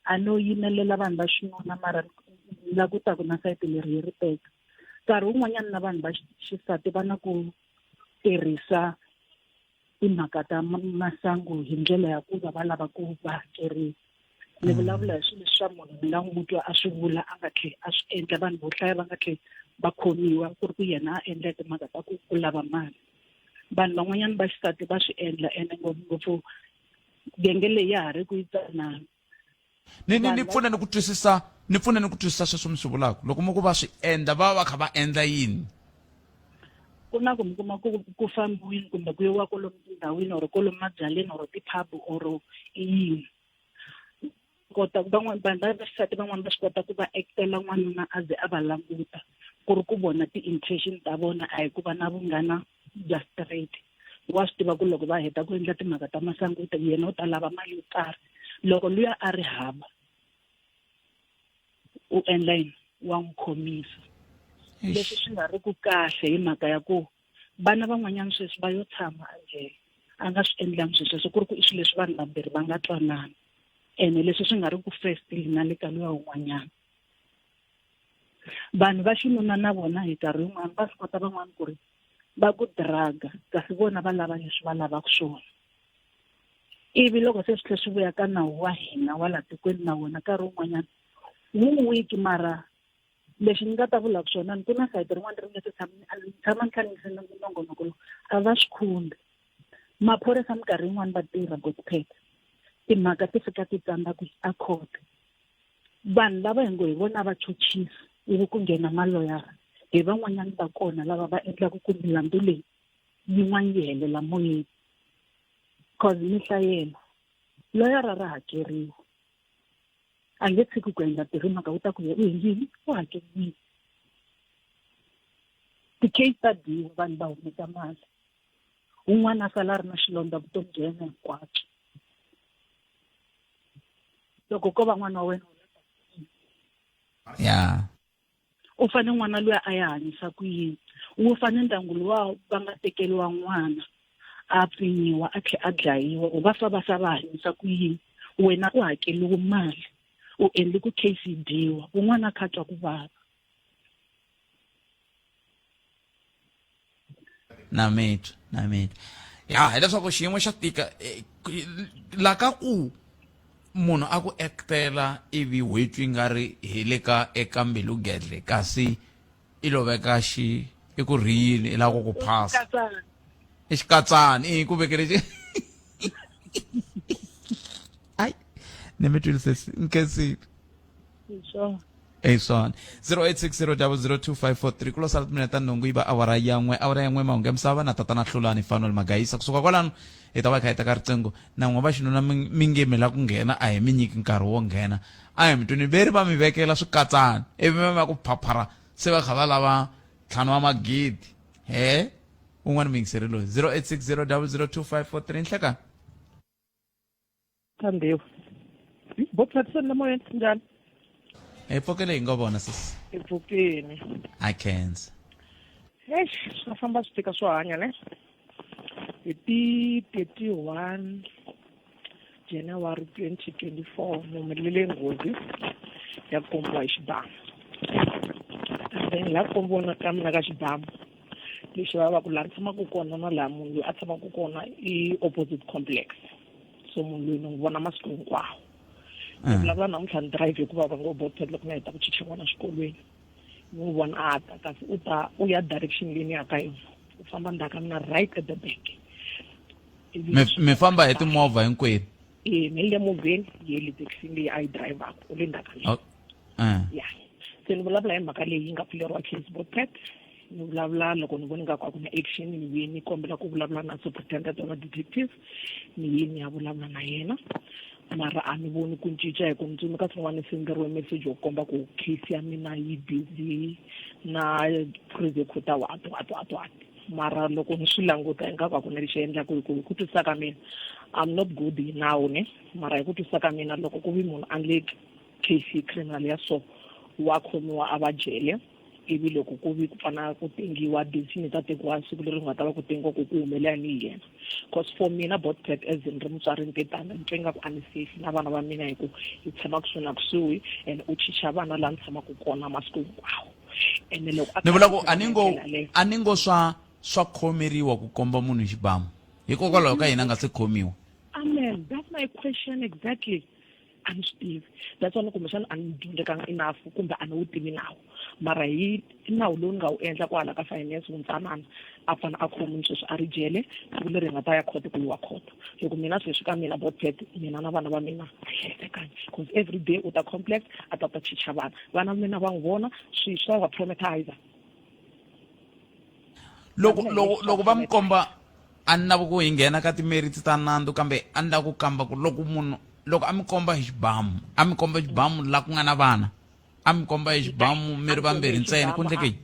a no yimelela vanhu va xinuna mara ni la ku taku na sayiti leri hi ri teka nkarhi wun'wanyana na vanhu va xisati va na ku tirhisa timhaka ta masangu hi ndlela ya ku va lava ku va hakeriwa ni vulavula hi swilo swa munhu ni nga n'wi twa a swi vula a nga tlhela a swi endla vanhu vo hlaya va nga tlhela va khomiwa ku ri ku yena a endla timhaka ta ku lava mali vanhu van'wanyana va xisati va swi endla ene ngopfungopfu genge leyi ya ha ri ku yi tsanana ni pfuna ni ku twisisa sweswo mi swi vulaka loko mo ku va swi endla va kha va endla yini ku na ku mi kuma ku fambiwini kumbe ku yiwa kolomu tindhawini or kolomu mabyaleni or tiphabu or yini kota van'wana vanhu va xisati van'wana va swi kota ku va actela n'wanuna a ze a va languta ku ri ku vona ti-intention ta vona a hi ku va na vunghana bya straight wa swi tiva ku loko va heta ku endla timhaka ta masangu yena u ta lava mali yo karhi loko luya a ri hava u endla yini wa n'wi khomisa leswi swi nga ri ku kahle hi mhaka ya ku vana van'wanyana sweswi va yo tshama anjhela a nga swi endlangi sweswo ku ri ku i swilo leswi vanhu vambirhi va nga twanana ene leswi swi nga ri ku first na le ka luya wun'wanyana vanhu va xinuna na vona hi nkarhi wun'wana va swi kota van'wana ku ri va ku draga kasi vona va lava leswi va lavaka swona ivi loko se swi tlhe swi vuya ka nawu wa hina wa laha tikweni na wona nkarhi wun'wanyana wiki mara lexi ni nga ta vulaka swona ni ku na sayiti rin'wana ri nge se tshama ni tlhangise nongonoko lowu a va swi khumbi maphorisa minkarhi yin'wana va tirha gotpet timhaka ti fika ti tsandza ku a court vanhu lava hi ngo hi vona vachuchisi ivi ku nghena maloyara hi van'wanyana va kona lava va endlaka ku milandzu leyi yin'wana yi helela moyeni cause mi hlayela loyara ra hakeriwa a nge tshiki ku endla tirhi mhaka u ta ku u endlini u hakeriwile ti-case ta diwa vanhu va humesa mali un'wana a sala a ri na xilondza vutomi bya yena hinkwabyo loko ko va n'wana wa wena ya u fane n'wana luya a ya hanyisa ku yini wu fane ndyangu luwa va nga tekeliwa n'wana a pfinyiwa a tlhe a dlayiwa u va fa va hanyisa ku yini wena u hakeliwe mali u endli ku case yi dyiwa un'wana a khatwa ku vava na mitwa ya hileswaku xiyimo xa tika la ka ku munhu a ku actela ivi wetwi nga ri hi le ka eka mbilu gedle kasi i loveka i ku riyini i lava ku phasa i xikatsani i ku vekele ai ni mi twilisisi nkesile swona 0860002543 ku lo sala timinete nhungu yi va awara yan'we mahungu ya misava na tatana hlulani fanuel magayisa kusuka kwalano hi ta va kha hi teka riqingho na n'we va xinuna mi nge mi la ku nghena a hi mi nyiki nkarhi wo nghena a hi mitwini veri va mi vekela swikatsani ivi va ku phaphara se va kha va lava ntlhanu wa magidi un'wana mi yingiseri loyi 0860002543 nhlekani Thandiwe. Bophathiseni moyeni njani? hi pfukele hi nga vona sisi Ipfukini. I can't. Swa famba swi tika swo hanya ne. Hi ti 31 January 2024 numelele nghozi ya kombo hi xibamu. Then la kombo na kamina ka xibamu. Lexi va ku la tshama ku kona na la munhu loyi a tshama ku kona i opposite complex. So munhu loyi ni vona masiku hinkwawo. Vulavula namuntlha ni drive hikuva va ngo bothela loko na heta ku chicha n'wana xikolweni ni vona a ta kasi u ya direction leyi ni ya ka yona u famba ndaka mina right at the back mi famba hi timovha hinkwenu ni le movheni yi le taxi leyi a yi drive-aka u le ndaka leyi ya se ni vulavula hi mhaka leyi yi nga pfuleriwa case botet ni vulavula loko ni voni nga ku na action ni vi ni kombela ku vulavula na superintendent wa detective ni yini ya vulavula na yena mara a ni voni ku cinca hi ku ntsumi ka swin'wana ni senderiwe message wo komba ku case ya mina yi busy na prosecutor what mara loko ni swi languta hi nga ka ku ni lexi endlaku hi ku twisisa ka mina I'm not good now ne mara hi ku twisisa ka mina loko ku vi munhu a ndle case criminal ya so wa khomiwa a va jele ivi loko ku vi ku fana ku tengiwa disini ta tekiwa siku leri nga ta va ku tengiwa ku humelela ni yena because for mina bot pet as in ri mutswari ni tetana ni twenga ku ani safe na vana va mina hi ku hi tshama kusuhi and u chicha vana laha ni tshamaka kona masiku hinkwawo ene loko ni vula ku a ni ngo swa khomeriwa ku komba munhu xibamu hikokwalaho ka hina nga se khomiwa. Amen, that's my question exactly. I'm Steve. That's why kumbexana a ni dyondzekanga enough kumbe a ni wu tivi nawu mara hi nawu lowu ni nga wu endla kwala ka finance wu ntsanana a fane a khomiwa sweswi a ri jele siku leri nga ta ya khoto ku yiwa khoto loko mina sweswi ka mina botpet mina na vana va mina a hi hlekanyi because every day u ta complex a ta chicha vana va mina va n'wi vona swi swa va traumatizer loko va mi komba a ni lava ku hi nghena ka timerits ta nandzu kambe a ni lava ku kamba ku loko a mi komba hi xibamu a mi komba xibamu laha ku nga na vana a mi komba hi xibamu mi ri vambirhi ntsena ku endleke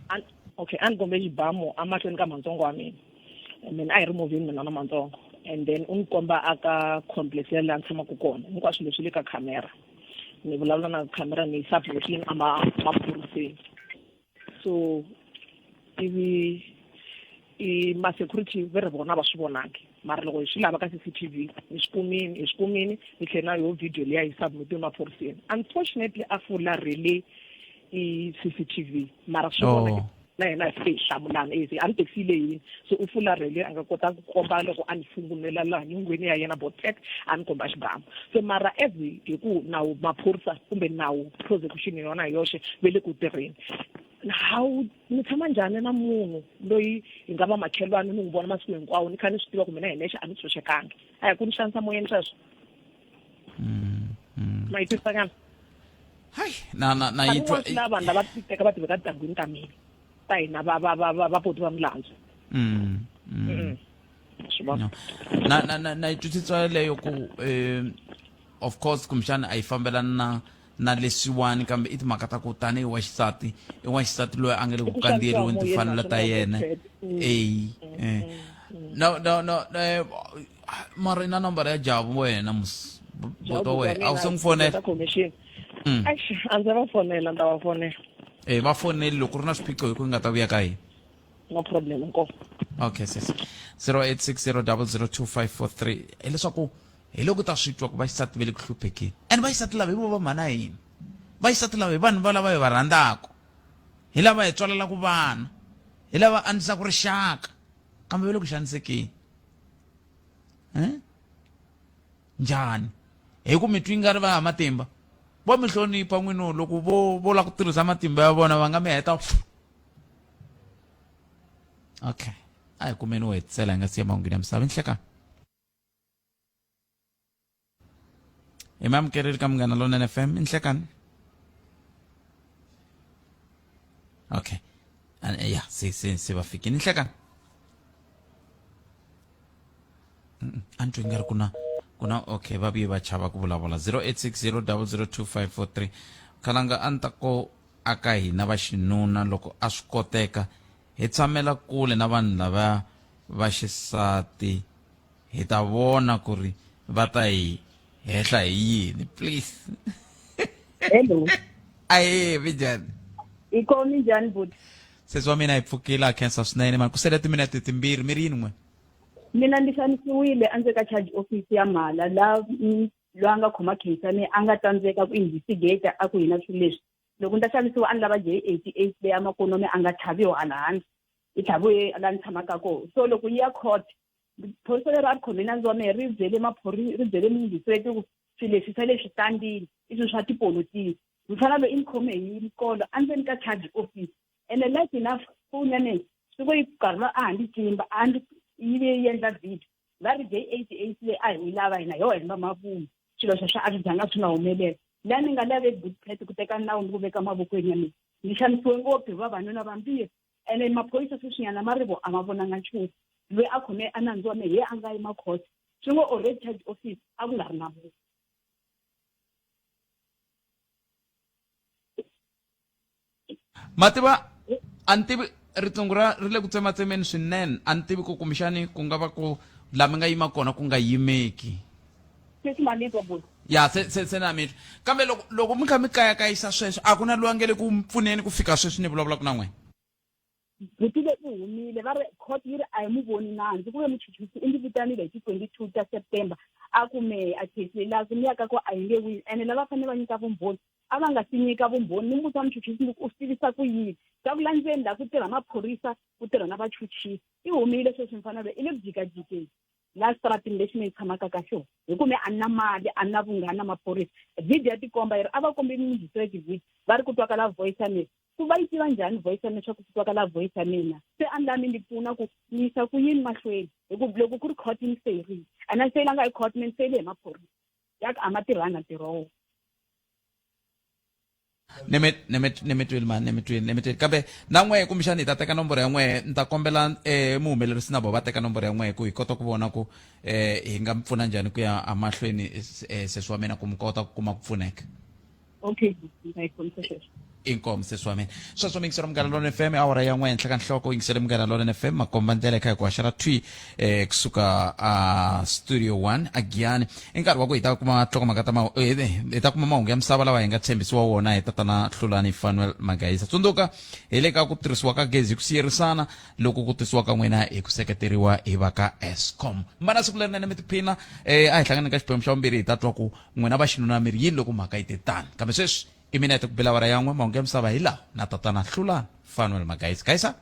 okay a ni kombe xibamu amahlweni ka mantsongo wa mina a hi ri movheni mina na mantsongo and then u ni komba aka complex ya laha ni tshamaka kona hinkwaswo leswi le ka camera ni vulavula na camera ni subletini a maphoriseni so ivi ma-security ve ri vona va swi vonangi mara loko hi swi lava ka CCTV hi swi kumini hi tlhela na yo video leyi a yi submitiwe maphoriseni unfortunately a fularile i CCTV mara swi vona na yena hi hlamulana a ni tekisile yini so u fularile a nga kota ku komba loko a ni sungumela laha nyongweni ya yena botek a ni komba xibamu so mara as hi ku nawu maphorisa kumbe nawu prosecution yona hi yoxe ve le ku tirheni how ni tshama njhani na munhu loyi hi nga va makhelwani ni n'wi vona masiku hinkwawo ni kha ni swi tiva ku mina hi nexe a ni tshunxekangi a hi ku ni xanisa moyeni sweswo ma yi twisanyana hayi na yi twa na vanhu lava teka va tiveka tindangwini ta mina ta hina va poti va milandzu na yi twisisa leyo ku of course kumbexana a yi fambelani na leswiwani kambe i timhaka ta ku tani i wa xisati loyi a nga le ku kandziyeriweni timfanelo ta yena no mara na nambara ya jabu wena boto wena a wu se n'wi fonela a ndzi va fonela ni ta va fonela va foneli loko ri na swiphiqo hi ku nga ta vuya ka hina no problem nko okay sis 0860002543 hileswaku hi loko ta swi twa ku va xisati ve le ku hluphekeni and va xisati lava hi vo va mhana hina va xisati lava hi vanhu va lava hi va rhandzaka hi lava hi tswalelaku vana hi lava andzisaka rixaka kambe ve le ku xanisekeni njhani hi ku mi twi nga ri va ha matimba vo mi hlonipha n'wino loko vo lava ku tirhisa matimba ya vona va nga mi heta okay a hi kumeni wo hetisela hi nga siya mahungini ya misava nhlekani hi mi amukerile ka Munghana Lonene FM nhlekani okay ya se va fikini nhlekani a ni twi nga ri kuna okay va vuye va chava ku vulavula 0860002543 khalanga a ni ta ko aka hina va xinuna loko a swi koteka hi tshamela kule na vanhu lava va xisati hi ta vona ku ri va ta hi hehla hi yini please hello aye vijani ikomi njhani buti sesi wa mina hi pfukile a khensa swinene mani ku sele timinete timbirhi mi ri yini n'we mina ndi xanisiwile endzeni ka charge office ya mhala la loyi a nga khoma case ni a nga tsandzeka ku investigate a ku hina swilo leswi loko ni ta xanisiwa a ni lava J88 leya makonomi a nga tlhaviwa hala hansi i tlhaviwe laha ni tshamaka kona so loko yi ya court phorisa leri a ri khome nandzu wa mehe ri byele muyingiseki ku swilo leswi swa le switandini i swilo swa tipolotiki mfana loyi i ni khome hi mikolo endzeni ka charge office ene like enough foni ya mehe swi ku yi nkarhi lowu a handi tsimba yi endla video va ri J88 leyi a hi lava hina yo hemba mavun'wa swilo sweswo a swi byanga swi nga humelela laha ni nga laveki butpet ku teka nawu ni ku veka mavokweni ya mina ni xanisiwe ngopfu hi vavanuna vambirhi ene maphorisa sweswinyana marivo a ma vonanga nchumu loyi a khome a nandzu wa mehe a nga yi makhoto swi ngo already charge office a ku nga ri na munhu mativa antivi ritsongo ri le ku tsematsemeni swinene a ni tivi ku kumbexani ku nga va ku lami nga yima kona ku nga yimeki ya se na mitwa kambe loko mi kha mi kayakayisa sweswo a ku na loyi a nge le ku pfuneni ku fika sweswi ni vulavulaka na n'wina vhiki leyi humile va ri court yi ri a hi mu voni nandzu ku ve muchuchisi i ndzi vitanile hi ti 22 ta september a ku mehe a case laha ku ni yaka ko a hi nge wini ene lava fanele va nyika vumbhoni a va nga si nyika vumbhoni ni mbusa muchuchisi u swi tivisa ku yini ka vula ndzeni laha ku tirha maphorisa ku tirha na vachuchisi i humile sweswi mfanelo i le ku jikajikeni laha stratini lexi mi yi tshamaka ka xona hi kume a ni na mali a ni na vunghana na maphorisa video ya tikomba yi ri a va kombe ministrate video va ri ku twakala voice ya mina ku va yi tiva njhani voice ya mina swa ku twakala voice ya mina se a ni lami ni pfuna ku ni yisa ku yini mahlweni hi ku loko ku ri court ni seyerile a na seyilanga hi court ni seyile hi maphorisa ya ku a ma tirhanga ntirho wo nemetweni kambe na n'wehe kumbexani hi ta teka nomboro ya n'wehe ni ta kombela muhumelerisi na vo va teka nomboro ya n'wehe ku hi kota ku vona ku hi nga pfuna njhani ku ya amahlweni sesi wa mina ku mi kota ku kuma ku pfuneka okay sweswo inkomo sesi wa mina sweswo mi yingisela munghana lone fm awara ya n'we henhla ka nhloko yingisele munghana lone fm makomba ndlela eka hi ku haxa ra twi kusuka studio 1 a giyani i nkarhi wa ku hi ta kuma nhlokomhaka hi ta kuma mahungu ya misava lawa hi nga tshembisiwa wona hi tatana hlulani fanuel magayisa tsundzuka hi le ka ku tirhisiwa ka gezi hi ku siyerisana loko ku tisiwa ka n'wina hi ku seketeriwa hi va ka escom mbana siku lerinene mi tiphina a hi hlangane ka xiphemu xa vumbirhi hi ta twa ku n'wina va xinuna miri yini loko mhaka yi te tani kambe sweswi i mina ku bela awara ya n'we mahungu ya misava hi laha na tatana hlulani fanuel magayisa kayisa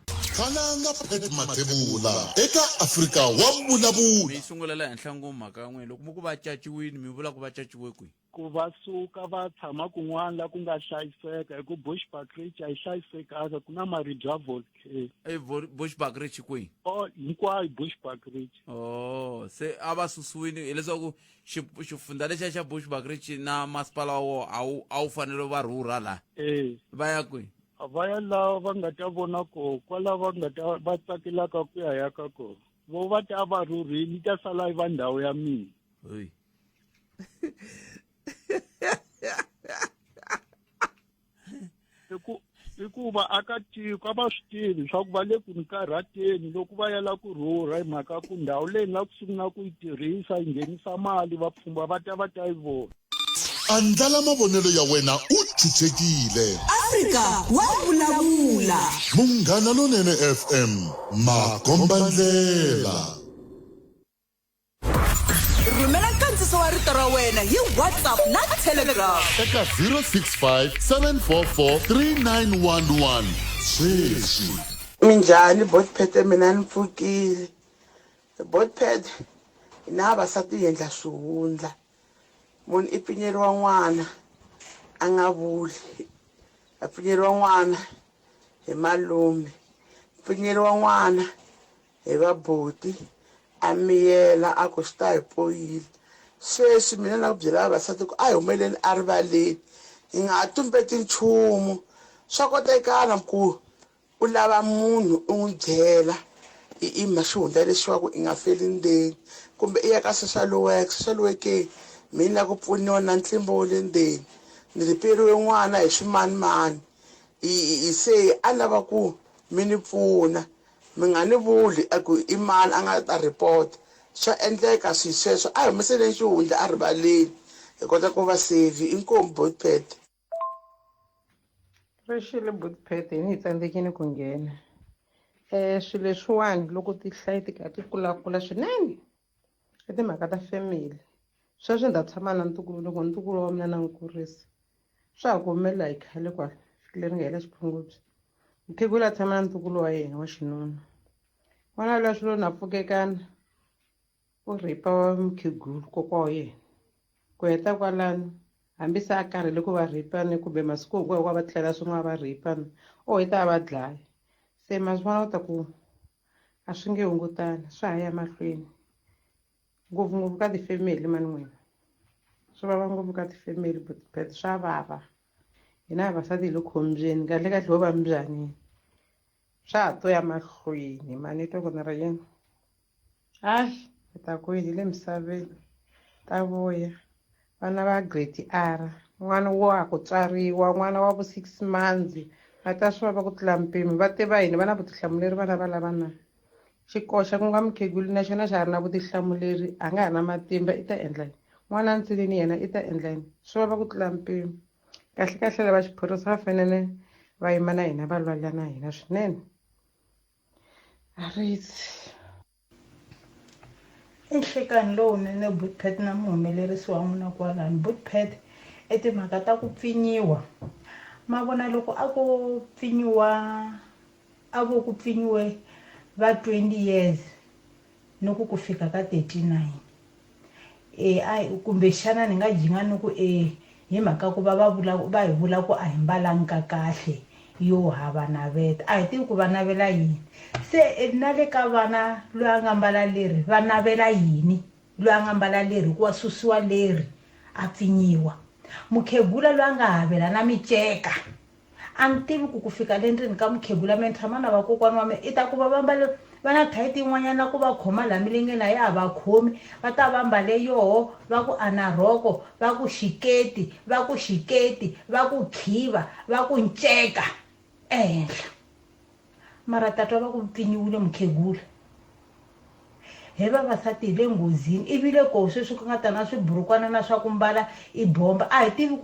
khalanga pet mathebula eka afrika wa vulavula mi sungulela henhla ngomhaka ya n'wina loko mi ku va caciwini mi vula ku va caciwe kwihi ku va suka va tshama kun'wana la ku nga hlayiseka hi ku bushbuckridge a yi hlayisekanga ku na maribye ya volcano bushbuckridge kwihi hinkwayo bushbuckridge se a va susiwini hileswaku xifundza lexiya xa bushbuckridge na masipala wa wo a wu fanele va rhurha laha va ya kwihi va ya laha va nga ta vona koho kwalaho va tsakelaka ku ya yaka koho vo va ta va rhurhile yi ta sala yi va ndhawu ya mina hikuva akatiko a va swi tivi swa ku va le ku ni karhateni loko va yela ku rhurha hi mhaka ku ndhawu leyi ni la ku sungula ku yi tirhisa yi nghenisa mali vapfhumba va ta yi vona andlala mavonelo ya wena u chuchekile Afrika wa vulavula munghana lonene fm makomba ndlela rhumela nkandziso wa rito ra wena hi WhatsApp na Telegram eka 065 744 3911 sweswi minjhani botpet mina ni pfukile botpet ina vavasati hi endla swihundla munhu i pfinyeriwa n'wana a nga vuli a pfinyeriwa n'wana hi malume pfinyeriwa n'wana hi vaboti a miyela a ku swi ta hi poyile sweswi mina na ku byela vavasati ku a hi humeleni a rivaleni hi nga ha tumbeti nchumu swa kotekana ku u lava munhu u n'wi byela i maxihundla lexiwa ku i nga feli ndzeni kumbe i ya ka social worker mina ku pfuniwa na ntlimbo wa le ndzeni ni riperiwe n'wana hi swimanimani se a lava ku mi ni pfuna mi nga ni vuli ku i mani a nga ta report swa endleka swilo sweswo a hi humeseleni xihundla a rivaleni hi kota ku va save inkomu botpet rixile botpet hi ni hi tsandzekini ku nghena swilo leswiwani loko ti hlayi ti kha ti kulakula swinene i timhaka ta family sweswi ni ta tshama na ntukulu loko ntukulu wa mina na n'wi kurisa swa ha ku humelela hi khale kwala fikile ri nga hela xiphungubye mukhegulu a tshama na ntukulu wa yena wa xinuna n'wana lwa swilo na pfukekana u ripa wa mukhegulu kokwa wa yena ku heta kwalano hambi se a karhele ku va ripani kumbe masiku hinkwayo wa va tlhela swin'wana va ripana o heta a va dlaya se ma swi vona u ta ku a swi nge hungutani swa ha ya mahlweni ngopfungopfu ka tifemeli mani n'wina swi vava ngopfu ka tifemeli but swa vava hina vavasati hi le khombyeni kahle kahle ho va mbyanini swa ha to ya mahlweni mani twa ku ni ri yini hayi hi ta ku hi le misaveni ta vuya vana va grade R n'wana wa ku tswariwa n'wana wa vo 6 months va ta swi vava ku tlula mpimo va tiva yini va na vutihlamuleri vana va lava na xikoxa ku nga mukheguli na xona xa ha ri na vutihlamuleri a nga ha na matimba i ta endla yini n'wana ntsinini yena i ta endla yini swi vava ku tlula mpimo kahle kahle lava xiphorisa va fanele va yima na hina va lwala na hina swinene a ritsi i nhlekani lowunene bootpad na muhumelerisi wa n'wina kwalani bootpad i timhaka ta ku pfinyiwa ma vona loko a ku pfinyiwa a vo ku pfinyiwe va 20 years ni ku fika ka 39 kumbe xana ni nga jinga ni ku hi mhaka ku va hi vula ku a hi mbalanga kahle yo hava naveta a hi tivi ku va navela yini se na le ka vana loyi a nga mbala leri va navela yini loyi a nga mbala leri hikuva susiwa leri a pfinyiwa mukhegula loyi a nga havela na miceka a ni tivi ku fika le ndrini ka mukhegula me ni tshama na vakokwani wa me i ta ku va mbale va na thayiti yin'wanyana ku va khoma laha milengeni a ya ha va khomi va ta va mbale yoho va ku anarhoko va ku xiketi va ku va ku khiva va ku nceka ehenhla mara tatwa va ku pfinyiwile mukhegula he vavasati hi le nghozini i vile koho sweswi ku nga ta na swiburukwana na swa ku mbala i bomba a hi tivi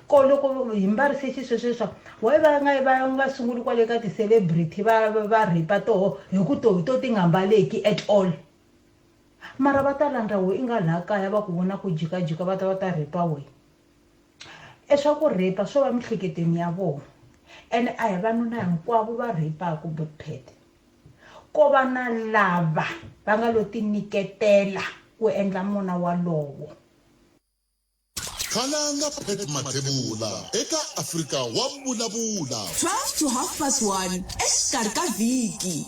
ko loko hi mbarise xiswesweswa waye va nga sunguli kwale ka ti-celebrity va ripa toho hi ku to ti nga mbaleki at all mara va ta landza we i nga laha kaya va ku vona ku jikajika va ta ripa we swa ku ripa swo va mihleketeni ya vona ene a hi vanuna hinkwavo va ripaku bootpad ko va na lava va nga lo ti nyiketela ku endla mona walowo khalanga Pet Mathebula eka Afrika wa Vulavula 12 to 1:30 exikarhi ka vhiki.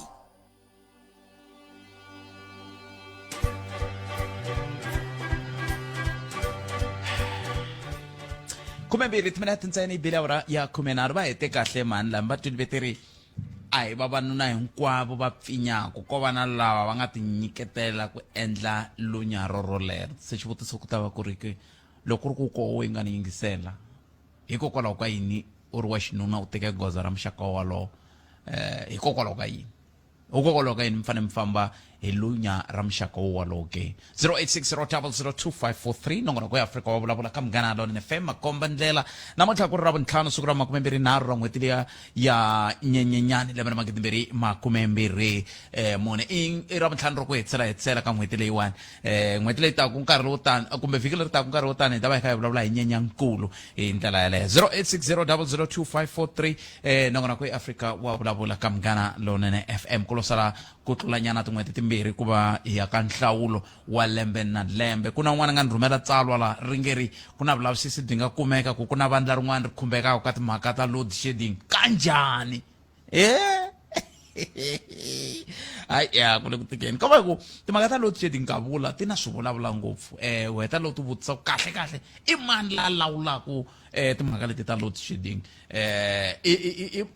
Kumembiri timinete ntsena ibile awara ya 13 va hete kahle mani lama va twini veteri a hi vavanuna hinkwavo va pfinyaku ko va na lava va nga ti nyiketela ku endla lunyaro rolero se xivutiso ku ta va ku ri ke loko ri ku koho yi nga ni yingisela hikokwalaho ka yini u ri wa xinuna u teke goza ra muxaka walowo hikokwalaho ka yini mi fanele mi famba hi lunya ra muxaka wolowo ke 0860002543 nongona ku ya Afrika wa vulavula ka Munghana Lonene FM makomba ndlela namuntlha ku ri ra vuntlhanu siku ra 23 ra n'hweti liya ya nyenyenyani 2024 mune i ra vuntlhanu ro ku hetsela ka n'hweti leyiwani n'hweti leyi taku nkarhi lowu tani kumbe vhiki leri taku nkarhi wo tani hi ta va hi kha hi vulavula hi nyenyankulu hi ndlela yaleyo 0860002543 nongona ku ya Afrika wa vulavula ka Munghana Lonene FM ku lo sala ku tlulanyana tin'hweti timbirhi ku va hi ya ka nhlawulo wa lembe na lembe ku na n'wana nga ni rhumela tsalwa la ringeri ku na vulavisisi byi nga kumeka ku na vandla rin'wana ri khumbekaka ka timhaka ta load shedding kanjhani hayi ya ku le ku tikeni ka va ku timhaka ta load shedding ka vula ti na swivulavula ngopfu u heta loko ti vutisa kahle i mani la lawulaku timhaka leti ta load shedding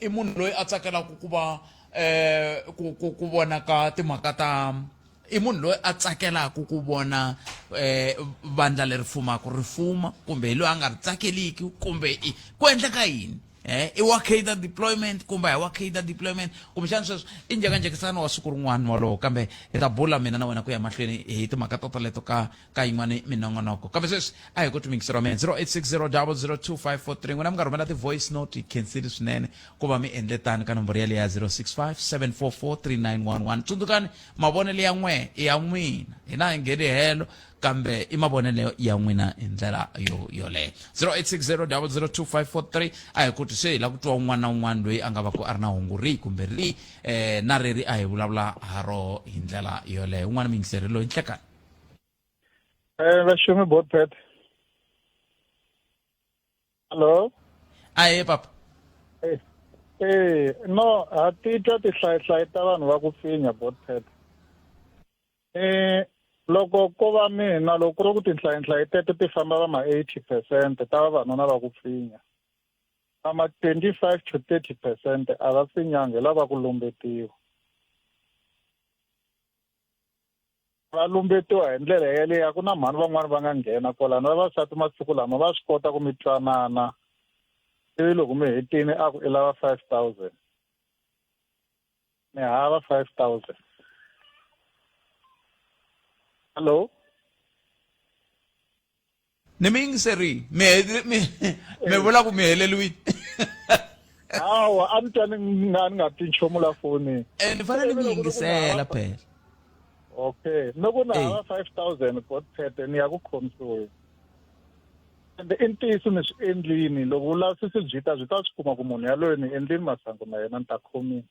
i munhu loyi a tsakelaka ku va ku vona ka timhaka ta i munhu loyi a tsakelaka ku vona vandla leri fumaka ri fuma kumbe hi loyi a nga ri tsakeliki kumbe ku endleka yini i wa cater deployment kumbe hi wa cater deployment kumbe xana sweswo i njhekanjhekisano wa siku rin'wana walowo kambe hi ta bula mina na wena ku ya mahlweni hi timhaka totoleto ka yin'wana minongonoko kambe sweswi a hi ku timikiseriwa mina 0860002543 n'wina mi nga rhumela ti-voice note hi khensile swinene ku va mi endle tani ka nomboro yaleyi ya 0657443911 tsundzukani mavonelo ya n'we i ya n'wina hina hi ngheni helo kambe i mavonelo ya n'wina hi ndlela yoleyo 0860002543 a hi kuti se hi la ku twa un'wana na un'wana loyi a nga va ku a ri na hungu rihi kumbe rihi na reri a hi vulavula ha ro hi ndlela yoleyo un'wana miyingiseri loyi nhlekani vaxumi bootpad hallo aye papa no ha titwa tihlayihlayi ta vanhu va ku pfinya bootpad loko ko va mina loko ku ri ku tinhlayihlayi teto ti famba va ma-80% ta vavanuna va ku pfinya va ma-25 to 30% a va pfinyanga hi lava ku lumbetiwa va lumbetiwa hi ndlela yeleyo ku na mhani van'wani va nga nghena kwalano vavasati masiku lama va swi kota ku mi twanana ivi loko mi hetini a ku i lava 5,000 ni hava 5,000. Hello? ni mi yingiseri mi vula ku mi heleliwile Hawa a ni twa ni nga twi nchumu la fonini. ni fanele mi yingisela phela. Okay, loko na hava 5,000 Bothphethe ni ya ku khomisiweni. Ende i ntiyiso ni swi endlini loko u lava swi byi ta swi kuma ku munhu yaloye ni endlini masangu na yena ni ta khomiwa.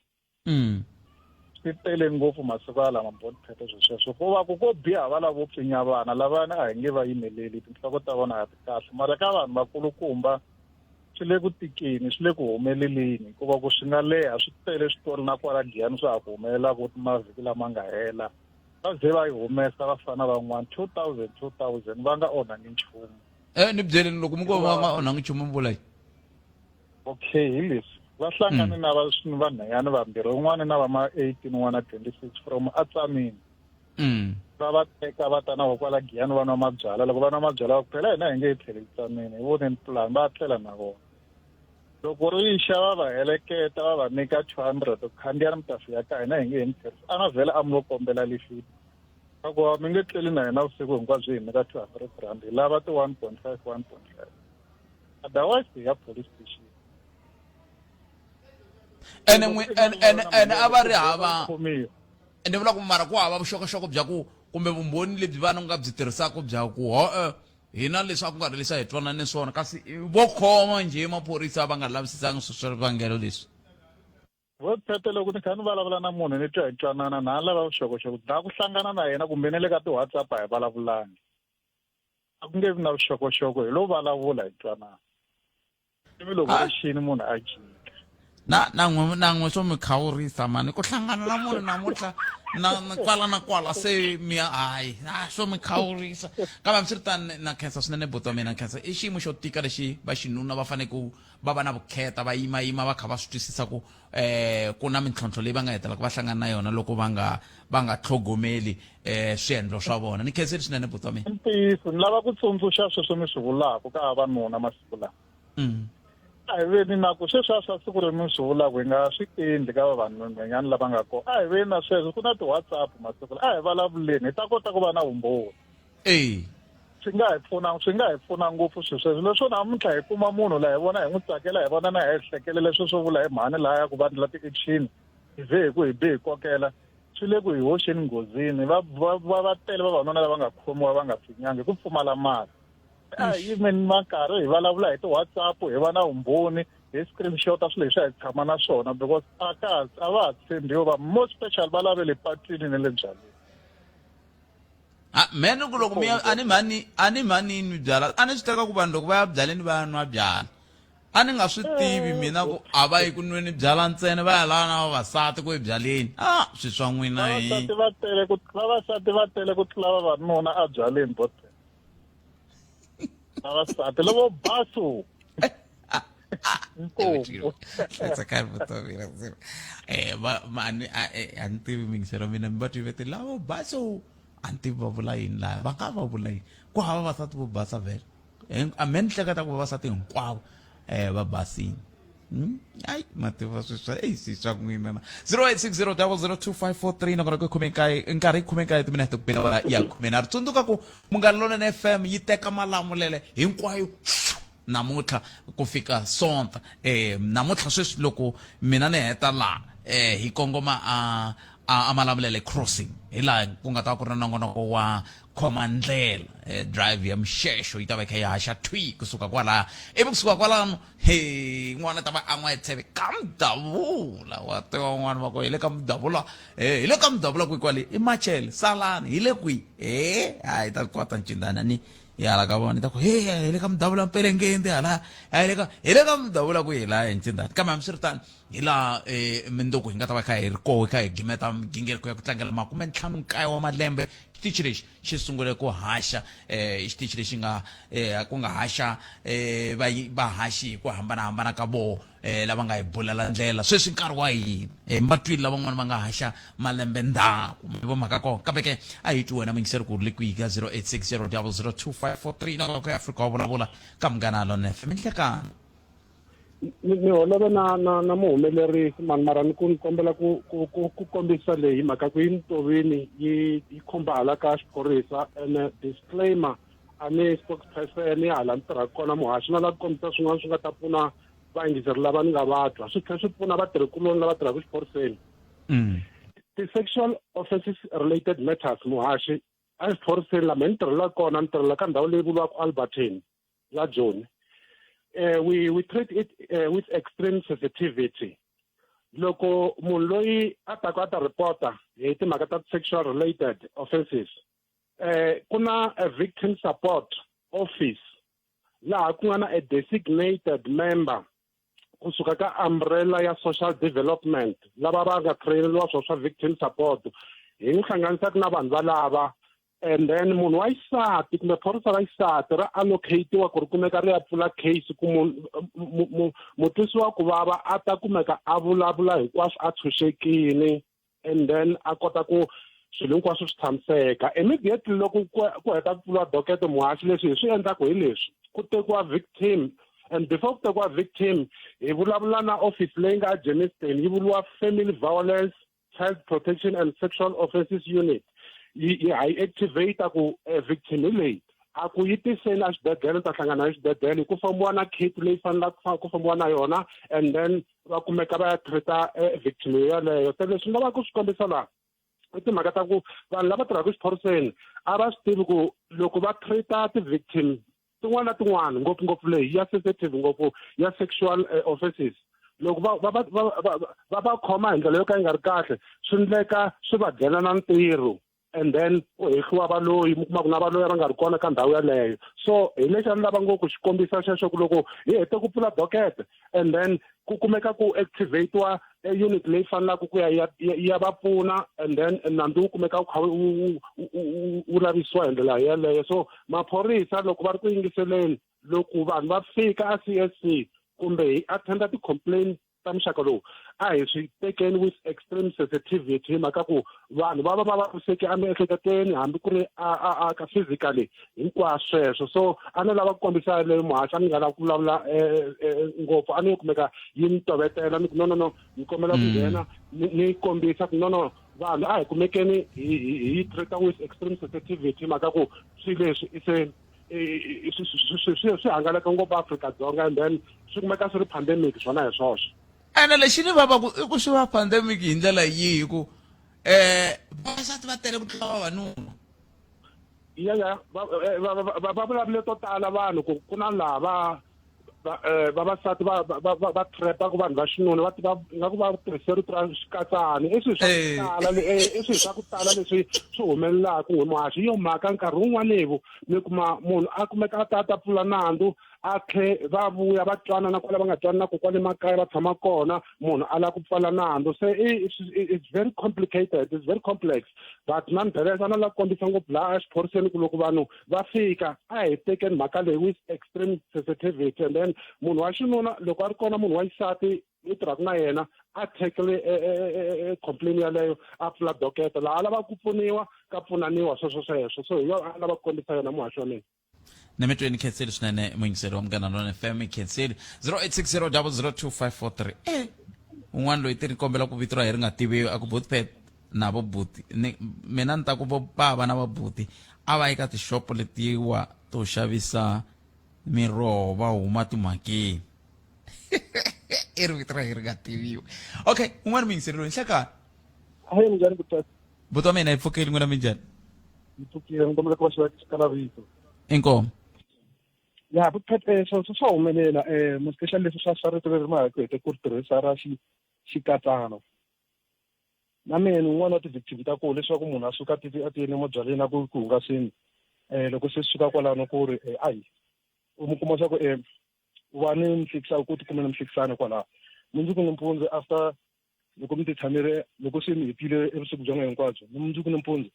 Swi tele ngopfu masiku lama Bothphethe sweswo ko va ku ko biha va lavo pfinya vana lavana a hi nge va yimeleli tinhloko ta vona a ti kahle mara ka vanhu vakulukumba swi le ku tikeni swi le ku humeleleni hikuva ku swi nga leha swi tele switori na kwala giyani swa ha ku humelela ku mavhiki lama nga hela va ze va yi humesa vafana van'wana 2,000 va nga onhangi nchumu. Ni byeleni loko mi ko va nga onhangi nchumu mi vula yini? Okay, hi leswi va hlangane na vanhwanyana vambirhi un'wana na va ma 18 n'wana 26 from atsamini. Va va teka va ta na vo kwala giyani va nwa mabyala loko va nwa mabyala va ku phela hina hi nge hi tlheli hi tsamini hi voneni pulani va tlela na vona. Loko ri xa va va heleketa va va nyika 200 ku khandziya na mitafi ya ka hina hi nge hi ni tlherisa a nga vhela a mi lo kombela lifiti. Loko mi nge tleli na hina vusiku hinkwabyo hi nyika 200 rand hi lava ti 1.5. Otherwise hi ya police station. ene a va ri hava ni vula ku mara ku hava vuxokoxoko bya ku kumbe vumbhoni lebyi vana nga byi tirhisaka bya ku hina leswi a ku nga ri leswi a hi twanane swona kasi vo khoma njhe maphorisa va nga lavisisanga swivangelo leswi. Bothphethe loko ni kha ni vulavula na munhu ni twa hi twanana na lava vuxokoxoko na ku hlangana na yena kumbe ni le ka ti-WhatsApp a hi vulavulangi a ku nge vi na vuxokoxoko hi lo vulavula hi twanana ivi loko ri xini munhu a jika nan'we swo mi khawurisa mani ku hlangana na munhu namuntlha na kwala se mi hayi swo mi khawurisa kambe mi swi ri tani na khensa swinene buti wa mina khensa i xiyimo xo tika lexi va xinuna va fanele ku va va na vukheta va yimayima va kha va swi twisisa ku ku na mintlhontlho leyi va nga hetelaka va hlangana na yona loko va nga tlhogomeli swiendlo swa vona ni khenseli swinene buti wa mina. Ntiyiso ni lava ku tsundzuxa sweswo mi swi vulaka ka vavanuna masiku lawa. A hi veni na ku sweswi swa siku leri mi swi vulaka hi nga swi endli ka vavanhwanyana lava nga kona a hi veni na sweswo ku na ti-WhatsApp masiku lawa a hi vulavuleni hi ta kota ku va na vumbhoni. Swi nga hi pfuna ngopfu sweswo leswo namuntlha hi kuma munhu laha hi vona hi n'wi tsakela hi vona na hi hlekele leswi swo vula hi mhani laha ya ku vandla ti-action hi ze hi ku hi be hi kokela swi le ku hi hoxeni nghozini va tele vavanuna lava nga khomiwa va nga pfinyangi hi ku pfumala mali. A hi yimeni makarhi hi vulavula hi ti-WhatsApp hi va na vumbhoni hi screenshot swilo leswi a hi tshama na swona because a va ha tshembiwi va more special va lavele patwini na le byaleni. Mene ku loko mi ani mhani ni byala a ni swi teka ku vanhu loko va ya byaleni va ya nwa byala a ni nga swi tivi mina ku a va yi ku nweni byala ntsena va ya lava na vavasati ku ebyaleni swi swa n'wina vavasati va tele ku tlula vavanuna a byaleni bote vavasati lavo baso a ni tivi mingisero mina mi va tivete lavo baso a ni tivi va vula yini laha va nga va vula yini ku hava vavasati vo basa vhele a me ni hleketa ku vavasati hinkwavo va basini ai mativa swiswa swi swa n'wina na 0860002543 nakona ku nkarhi 19 timinete ku bela ya 10 tsundzuka ku Munghana Lonene FM yi teka malamulele hinkwayo namuntlha ku fika sonta namuntlha sweswi loko mina ni heta laha hi kongoma a malamulele crossing hi laha ku nga ta ku ri na nongonoko wa khomandlela drive ya mixexo yi ta va kha yi haxa twi kusuka kwalaha ivi kusuka kwalano n'wana ta va a n'wa tsheve ka Mudavula wa tiva n'wana va ko hi le ka Mudavula hi le ka Mudavula kwi kwale i Machele Salani hi le kwi hayi ta kwata ncindana ni yala ka vona ta ku hi le ka Mudavula mpelengeni hala hi le ka Mudavula ku hi la encindana kambe hambiswiritano hi laha mindzuku hi nga ta va kha hi ri koho hi kha hi gimeta migingiriko ya ku tlangela 59 wa malembe xitichi lexi xi sungule ku haxa xitichi lexi nga ku nga haxa vahaxi hi ku hambanahambana ka vona lava nga hi bulela ndlela sweswi nkarhi wa hina matwini lavan'wana va nga haxa malembe ndzhaku mi vo mhaka kona kambe ke a hi twi wena mingiseri ku ri le kwihi ka 0860002543 na ku Afrika wa vulavula ka Munghana Lonene FM nhlikani ni holova na muhumelerisi mani mara ni ku ni kombela ku kombisa leyi mhaka ku yi ntovini yi khumba hala ka xiphorisa and disclaimer a ni spokesperson hala ni tirhaka kona muhaxi na la ku kombisa swin'wana swi nga ta pfuna vayingiseri lava ni nga va twa swi tlhela swi pfuna vatirhikuloni lava tirhaka xiphoriseni ti-sexual offences related matters muhaxi a xiphoriseni lama ni tirhelaka kona ni tirhela ka ndhawu leyi vuriwaka Alberton la Joni. We treat it with extreme sensitivity. Loko munhu loyi a taka a ta reporta hi timhaka ta sexual related offences ku na a victim support office laha ku nga na a designated member kusuka ka umbrella ya social development lava va nga traineriwa swa victim support hi n'wi hlanganisaka na vanhu valava. And then munhu wa xisati kumbe phorisa ra xisati ra allocatiwa ku ri kumeka ri ya pfula case ku mutwisiwa ku vava a ta kumeka a vulavula hinkwaswo a tshunxekile and then a kota ku swilo hinkwaswo swi tshamiseka. Immediately loko ku heta ku pfuriwa docket muhaxi leswi hi swi endlaka hi leswi ku tekiwa victim and before ku tekiwa victim hi vulavula na office leyi nga Germiston yi vuriwa Family Violence Child Protection and Sexual Offences Unit. Yi activate ku victim leyi a ku yi tiseni a xibedhlele ta hlangana na xibedhlele ku fambiwa na kit leyi fanelaka ku fambiwa na yona and then va kumeka va ya treata victim yaleyo. Se leswi ni lavaka ku swi kombisa laha i timhaka ta ku vanhu lava tirhaka xiphoriseni a va swi tivi ku loko va treata ti-victim tin'wana na tin'wana ngopfungopfu leyi ya sensitive ngopfu ya sexual offences loko va va khoma hi ndlela yo ka yi nga ri kahle swi endleka swi va dyela na ntirho and then ku hehliwa valoyi mi kuma ku na valoyi va nga ri kona ka ndhawu yaleyo. So hi lexi a ni lava ngopfu xi kombisa xexo ku loko hi hete ku pfula docket and then ku kumeka ku activate-wa unit leyi fanelaka ku ya va pfuna and then nandzu wu kumeka wu kha wu lavisiwa hi ndlela yaleyo. So maphorisa loko va ri ku yingiseleni loko vanhu va fika a CSC kumbe hi attenda ti-complaint ta muxaka lowu a hi swi tekeni with extreme sensitivity hi mhaka ku vanhu va va vaviseki emiehleketweni hambi ku ri ka physically hinkwaswo sweswo. So a ni lava ku kombisa leyi muhaxi a ni nga lava ku vulavula ngopfu a ni kumeka yi ni tovetela ni ku no ni kombela ku nghena ni kombisa ku no vanhu a hi kumekeni hi treata with extreme sensitivity hi mhaka ku swilo leswi swi hangalaka ngopfu Afrika-Dzonga and then swi kumeka swi ri pandemic swona hi swoswo. Ene lexi ni vavaku i ku swi va pandemic hi ndlela yihi ku vavasati va tele ku tlula vavanuna. Ya va vulavule to tala vanhu ku na lava vavasati va trepa ku vanhu va xinuna va nga ku va tirhise rito ra xikatsani i swilo swa ku tala leswi swi humelelaka n'we muhaxi hi yo mhaka nkarhi wun'wanevu mi kuma munhu a kumeka a ta pfula nandzu a tlhe va vuya va twana na kwala va nga twani na ku kwale makaya va tshama kona munhu a lava ku pfala nandzu. Se it's very complicated, it's very complex but nonetheless a na lava ku kombisa ngopfu laha exiphoriseni ku loko vanhu va fika a hi tekeni mhaka leyi with extreme sensitivity and then munhu wa xinuna loko a ri kona munhu wa xisati i tirhaka na yena a tekele complain yaleyo a pfula docket laha a lava ku pfuniwa ka pfunaniwa sweswo. So hi yo a lava ku kombisa yona muhaxi wa mina. Nimetweni khenseli swinene muyingiseri wa Munghana Lonene FM khenseli 0860002543 un'wana loyi ti ri kombela ku vito ra hi ri nga tiviwi a ku Buti na vo Buti mina ni ta ku vo bava na va Buti a va eka tishopo letiwa to xavisa miroho va huma timhakeni i ri vito ra hi ri nga tiviwi. Okay un'wana muyingiseri loyi nhlekani hayi minjhani buti wa mina hi pfukeli n'wina minjhani ni pfukile ni kombela ku va xikala vito inkomo ya vuphephe swa humelela especially leswi swa rito leri ma ku hete ku tirhisa ra xikatsano na mina un'wana wa ti-victim ta kona leswaku munhu a suka a tiyeni mabyaleni a ku hungaseni loko se suka kwalano ku ri ayi u mi kuma swa ku va ni mfikisa ku ti kumeni mfikisano kwalaho mundzuku nimpundzu after loko mi ti tshamile loko se mi hetile vusiku bya n'we hinkwabyo ni mundzuku nimpundzu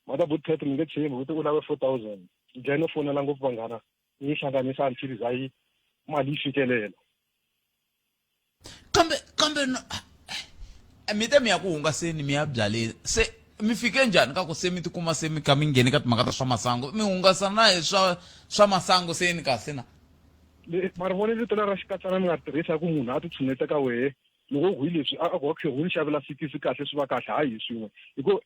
mata Buti mi nge tshembi ukuthi u lava 4,000 njhe no fonela ngopfu vanghana yi hlanganisa until zayi mali yi fikelela kambe mi te mi ya ku hungaseni mi ya byaleni se mi fike njhani ka ku se mi tikuma se mi ka mi ngheni ka timhaka ta swa masangu mi hungasa na hi swa masangu se ni kasi na mara vone vito ra xikatsana mi nga tirhisa ku munhu a ti tshuneta ka wehe loko ku hi leswi a ku khe n'wi xavela sikisi kahle swi va kahle hayi swin'we hikuva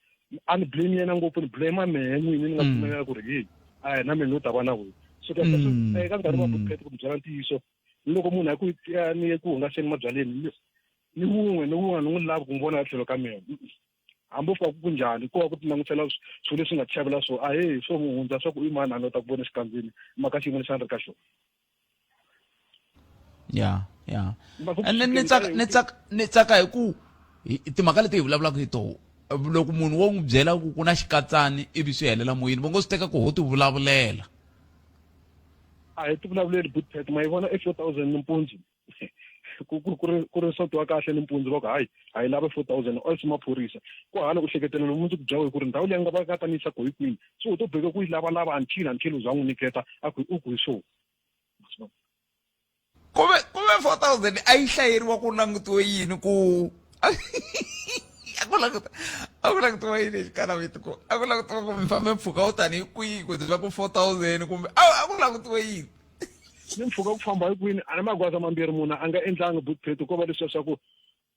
a ni blame yena ngopfu ni blame mehe n'wini ni nga pfumelela ku ri hi na mina no ta va na wena so eka nkarhi wa vukheta ku byala ntiyiso loko munhu a ku ni ku hungaseni mabyaleni ni wun'we ni n'wi lavi ku n'wi vona tlhelo ka mina hambi u fika ku njhani ko va ku ti langutisela swilo leswi nga ti xavela swo swo n'wi hundza swa ku i mani a ni ta ku vona xikandzeni maka xiyimo lexi a ni ri ka xona ya and then ni tsaka hi ku timhaka leti hi vulavulaka hi toho loko munhu wo n'wi byela ku ku na xikatsani ivi swi helela moyeni va ngo swi teka ku ho ti vulavulela a hi ti vulavuleli Bootpet ma yi vona 4000 nimpundzu ku ri nsati wa kahle nimpundzu va ku hayi a yi lava 4000 also maphorisa ku hala ku hleketela no mundzuku bya wena ku ri ndhawu leyi nga va ka tanisa ko hi kwini so u to beka ku yi lavalava until u za n'wi nyiketa a ku hi swo kuve 4000 a yi hlayeriwa ku langutiwe yini ku a ku langutiwa yini exikana vito ku a ku langutiwa ku mi fambe mpfhuka wo tanihi kwihi ku bya ku 4000 kumbe a ku langutiwe yini ni mpfhuka ku famba hi kwini a ni magwaza mambirhi munhu a nga endlangi Bootpet ko va leswiya swa ku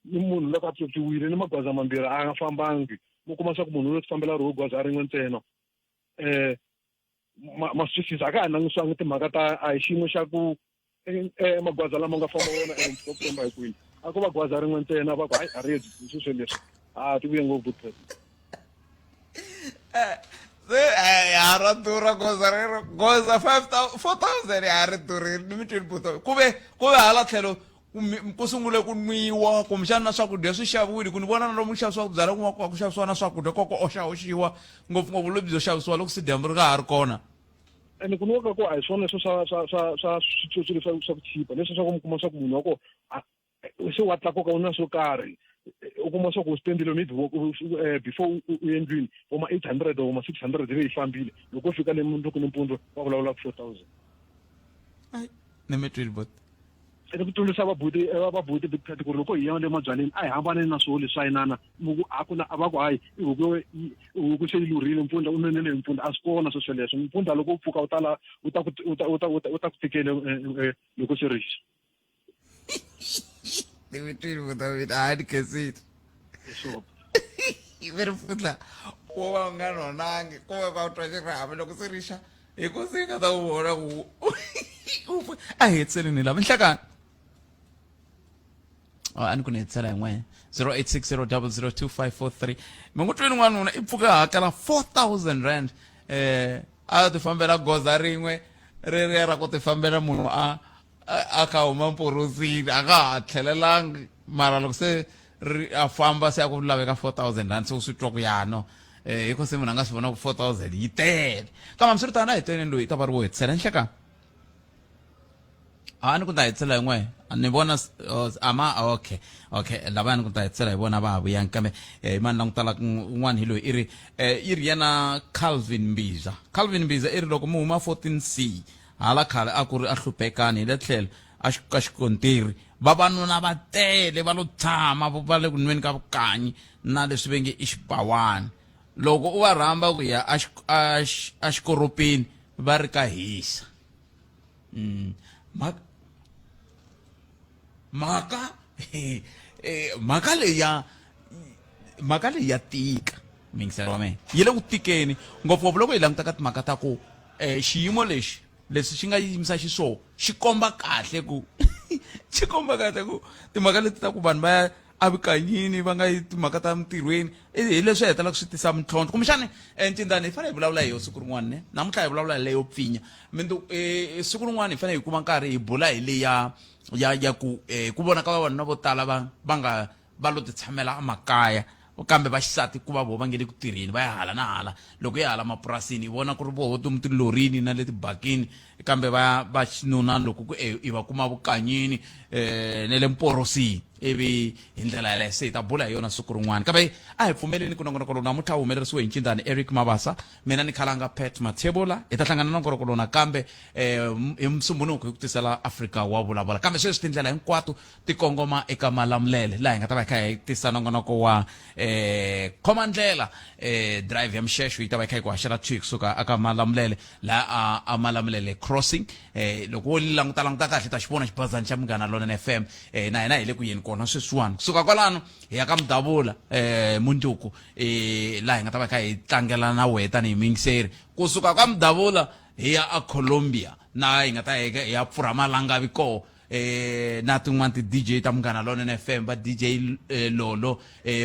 ni munhu loko a pyopyiwile ni magwaza mambirhi a nga fambangi mo kuma swa ku munhu lo ti fambela ro gwaza a rin'we ntsena ma swi twisisa a ka ha languswangi timhaka ta a hi xiyimo xa ku magwaza lama nga famba wona mpfhuka ku famba hi kwini a ko va gwaza rin'we ntsena va ku hayi a redi hi sweswo leswi ti vuye ngopfu Bootpet se ya ra durha goza rero goza 4000 ya ri durhile ni mi twini buto kuve hala tlhelo ku sungule ku nwiwa kumbexana na swakudya swi xaviwile ku ni vona na lomu xavisiwa byala kun'wana ku xavisiwa na swakudya koko oxaoxiwa ngopfungopfu lebyi byo xavisiwa loko sidyambu ri nga ha ri kona ene ku niwaka ku a hi swona leswo swa switsotso leswi swa ku chipa leswi swa ku mi kuma swa ku munhu wa ko se wa tlakuka u na swo karhi u kuma swa ku u spendile maybe before u endlwini oma 800 oma 600 leyi fambile loko u fika le mundzuku nimpundzu va vulavula ku 4000 ni mi twile bot ene ku tsundzuxa vabuti Bootpet ku ri loko hi ya le mabyaleni a hi hambaneni na swilo leswi ayinana a va ku hayi ihuku se yi lurile mpfundla u nonele hi mpfundla a swi kona swo sweleswo mpfundla loko u pfuka u tala u ta ku tikele loko swi rixa ni mi twile bot a ni kesile veri mpfundla wo va u nga nonangi ko va u twa xirhami loko swi rixa hi ku se nga ta wu vona ku a hi hetseleni lava nhlakani a ni ku ni hetisela yin'wana 0860002543 mi ngo twini n'wanuna i pfuka hakela 4000 rand a ti fambela goza rin'we reriya ra ku ti fambela munhu a kha huma mporosini a nga ha tlhelelangi mara loko se a famba se a ku laveka 4000 rand se u swi twa ku yano hiko se munhu a nga swi vona ku 4000 yi tele kambe swi ri tani a hi teneni loyi i ta va ri wo hetisela nhlekani a ni ku ta hetisela yin'we ni vona okay lava ni ku ta hetisela hi vona va ha vuyanga kambe i mani langutala un'wana hi loyi i ri yena Calvin Mbiza i ri loko mi huma 14C hala khale a ku ri a hluphekani hi le tlhelo ka xikontiri vavanuna va tele va lo tshama va le ku nweni ka vukanyi na leswi va nge i xipawani loko u va rhamba ku ya a xikoropeni va ri ka hisa mhaka leyi ya tika mingiselo wa mina yi le ku tikeni ngopfungopfu loko hi languta ka timhaka ta ku xiyimo leswi xi nga yimisa xiswona xi komba kahle ku timhaka leti ta ku vanhu va ya avikanyini va nga yi timhaka ta mintirhweni hi leswi hetelaka swi tisa mintlhontlho kumbexani ncindani hi fanele hi vulavula hi yo siku rin'wana ne namuntlha hi vulavula hi leyo pfinya siku rin'wana hi fanele hi kuma nkarhi hi bula hi leyi ya ku vona ka vavanuna vo tala va lo ti tshamela emakaya kambe va xisati ku va vo va nge le ku tirheni va ya hala na hala loko ya hala mapurasini hi vona ku ri voho tomu tilorini na le tibakini kambe va xinuna loko ku i va kuma vukanyini ne le mporosini ivi hi ndlela yaleyo se hi ta bula hi yona siku rin'wana kambe a hi pfumeleni ku nongonoko lowu namuntlha wu humelerisiwe hi ncindani Eric Mabasa mina ni khalanga Pat Mathebola hi ta hlangana na nongonoko lowu nakambe hi musumbunuko hi ku tisela Afrika wa vulavula kambe sweswi tindlela hinkwato ti kongoma eka Malamulele laha hi nga ta va hi kha hi tisa nongonoko wa khoma ndlela drive ya mixexo yi ta va hi kha hi ku haxela twii kusuka aka Malamulele laha a Malamulele crossing loko wo languta kahle ta xi vona xibazana xa Munghana Lonene FM na hina hi le ku yeni kona sweswiwani kusuka kwalano hi ya ka Mudabula Munduku laha hi nga ta va kha hi tlangela na wehe tanihi mingiseri kusuka ka Mudabula hi ya a Colombia na hi nga ta hi ya pfurha malangavi koho na tin'wana ti-DJ ta Munghana Lonene FM va DJ Lolo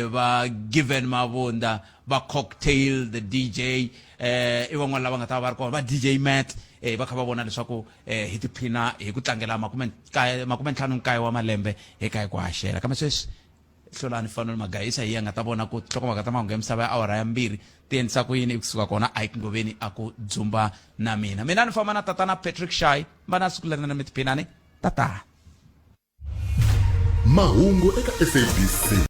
va Given Mavunda va Cocktail the DJ i van'wana lava nga ta va ri kona va DJ Matt va kha va vona leswaku hi tiphina hi ku tlangela 59 wa malembe eka hi ku haxela kambe sweswi hlolani fanele magayisa hi ya nga ta vona ku hlokomhaka ta mahungu ya misava ya awara ya 2 ti endlisa ku yini kusuka kona a hi ngoveni a ku dzumba na mina ni famba na tatana Patrick Shy va na siku leri na mi tiphinani tata mahungu eka SABC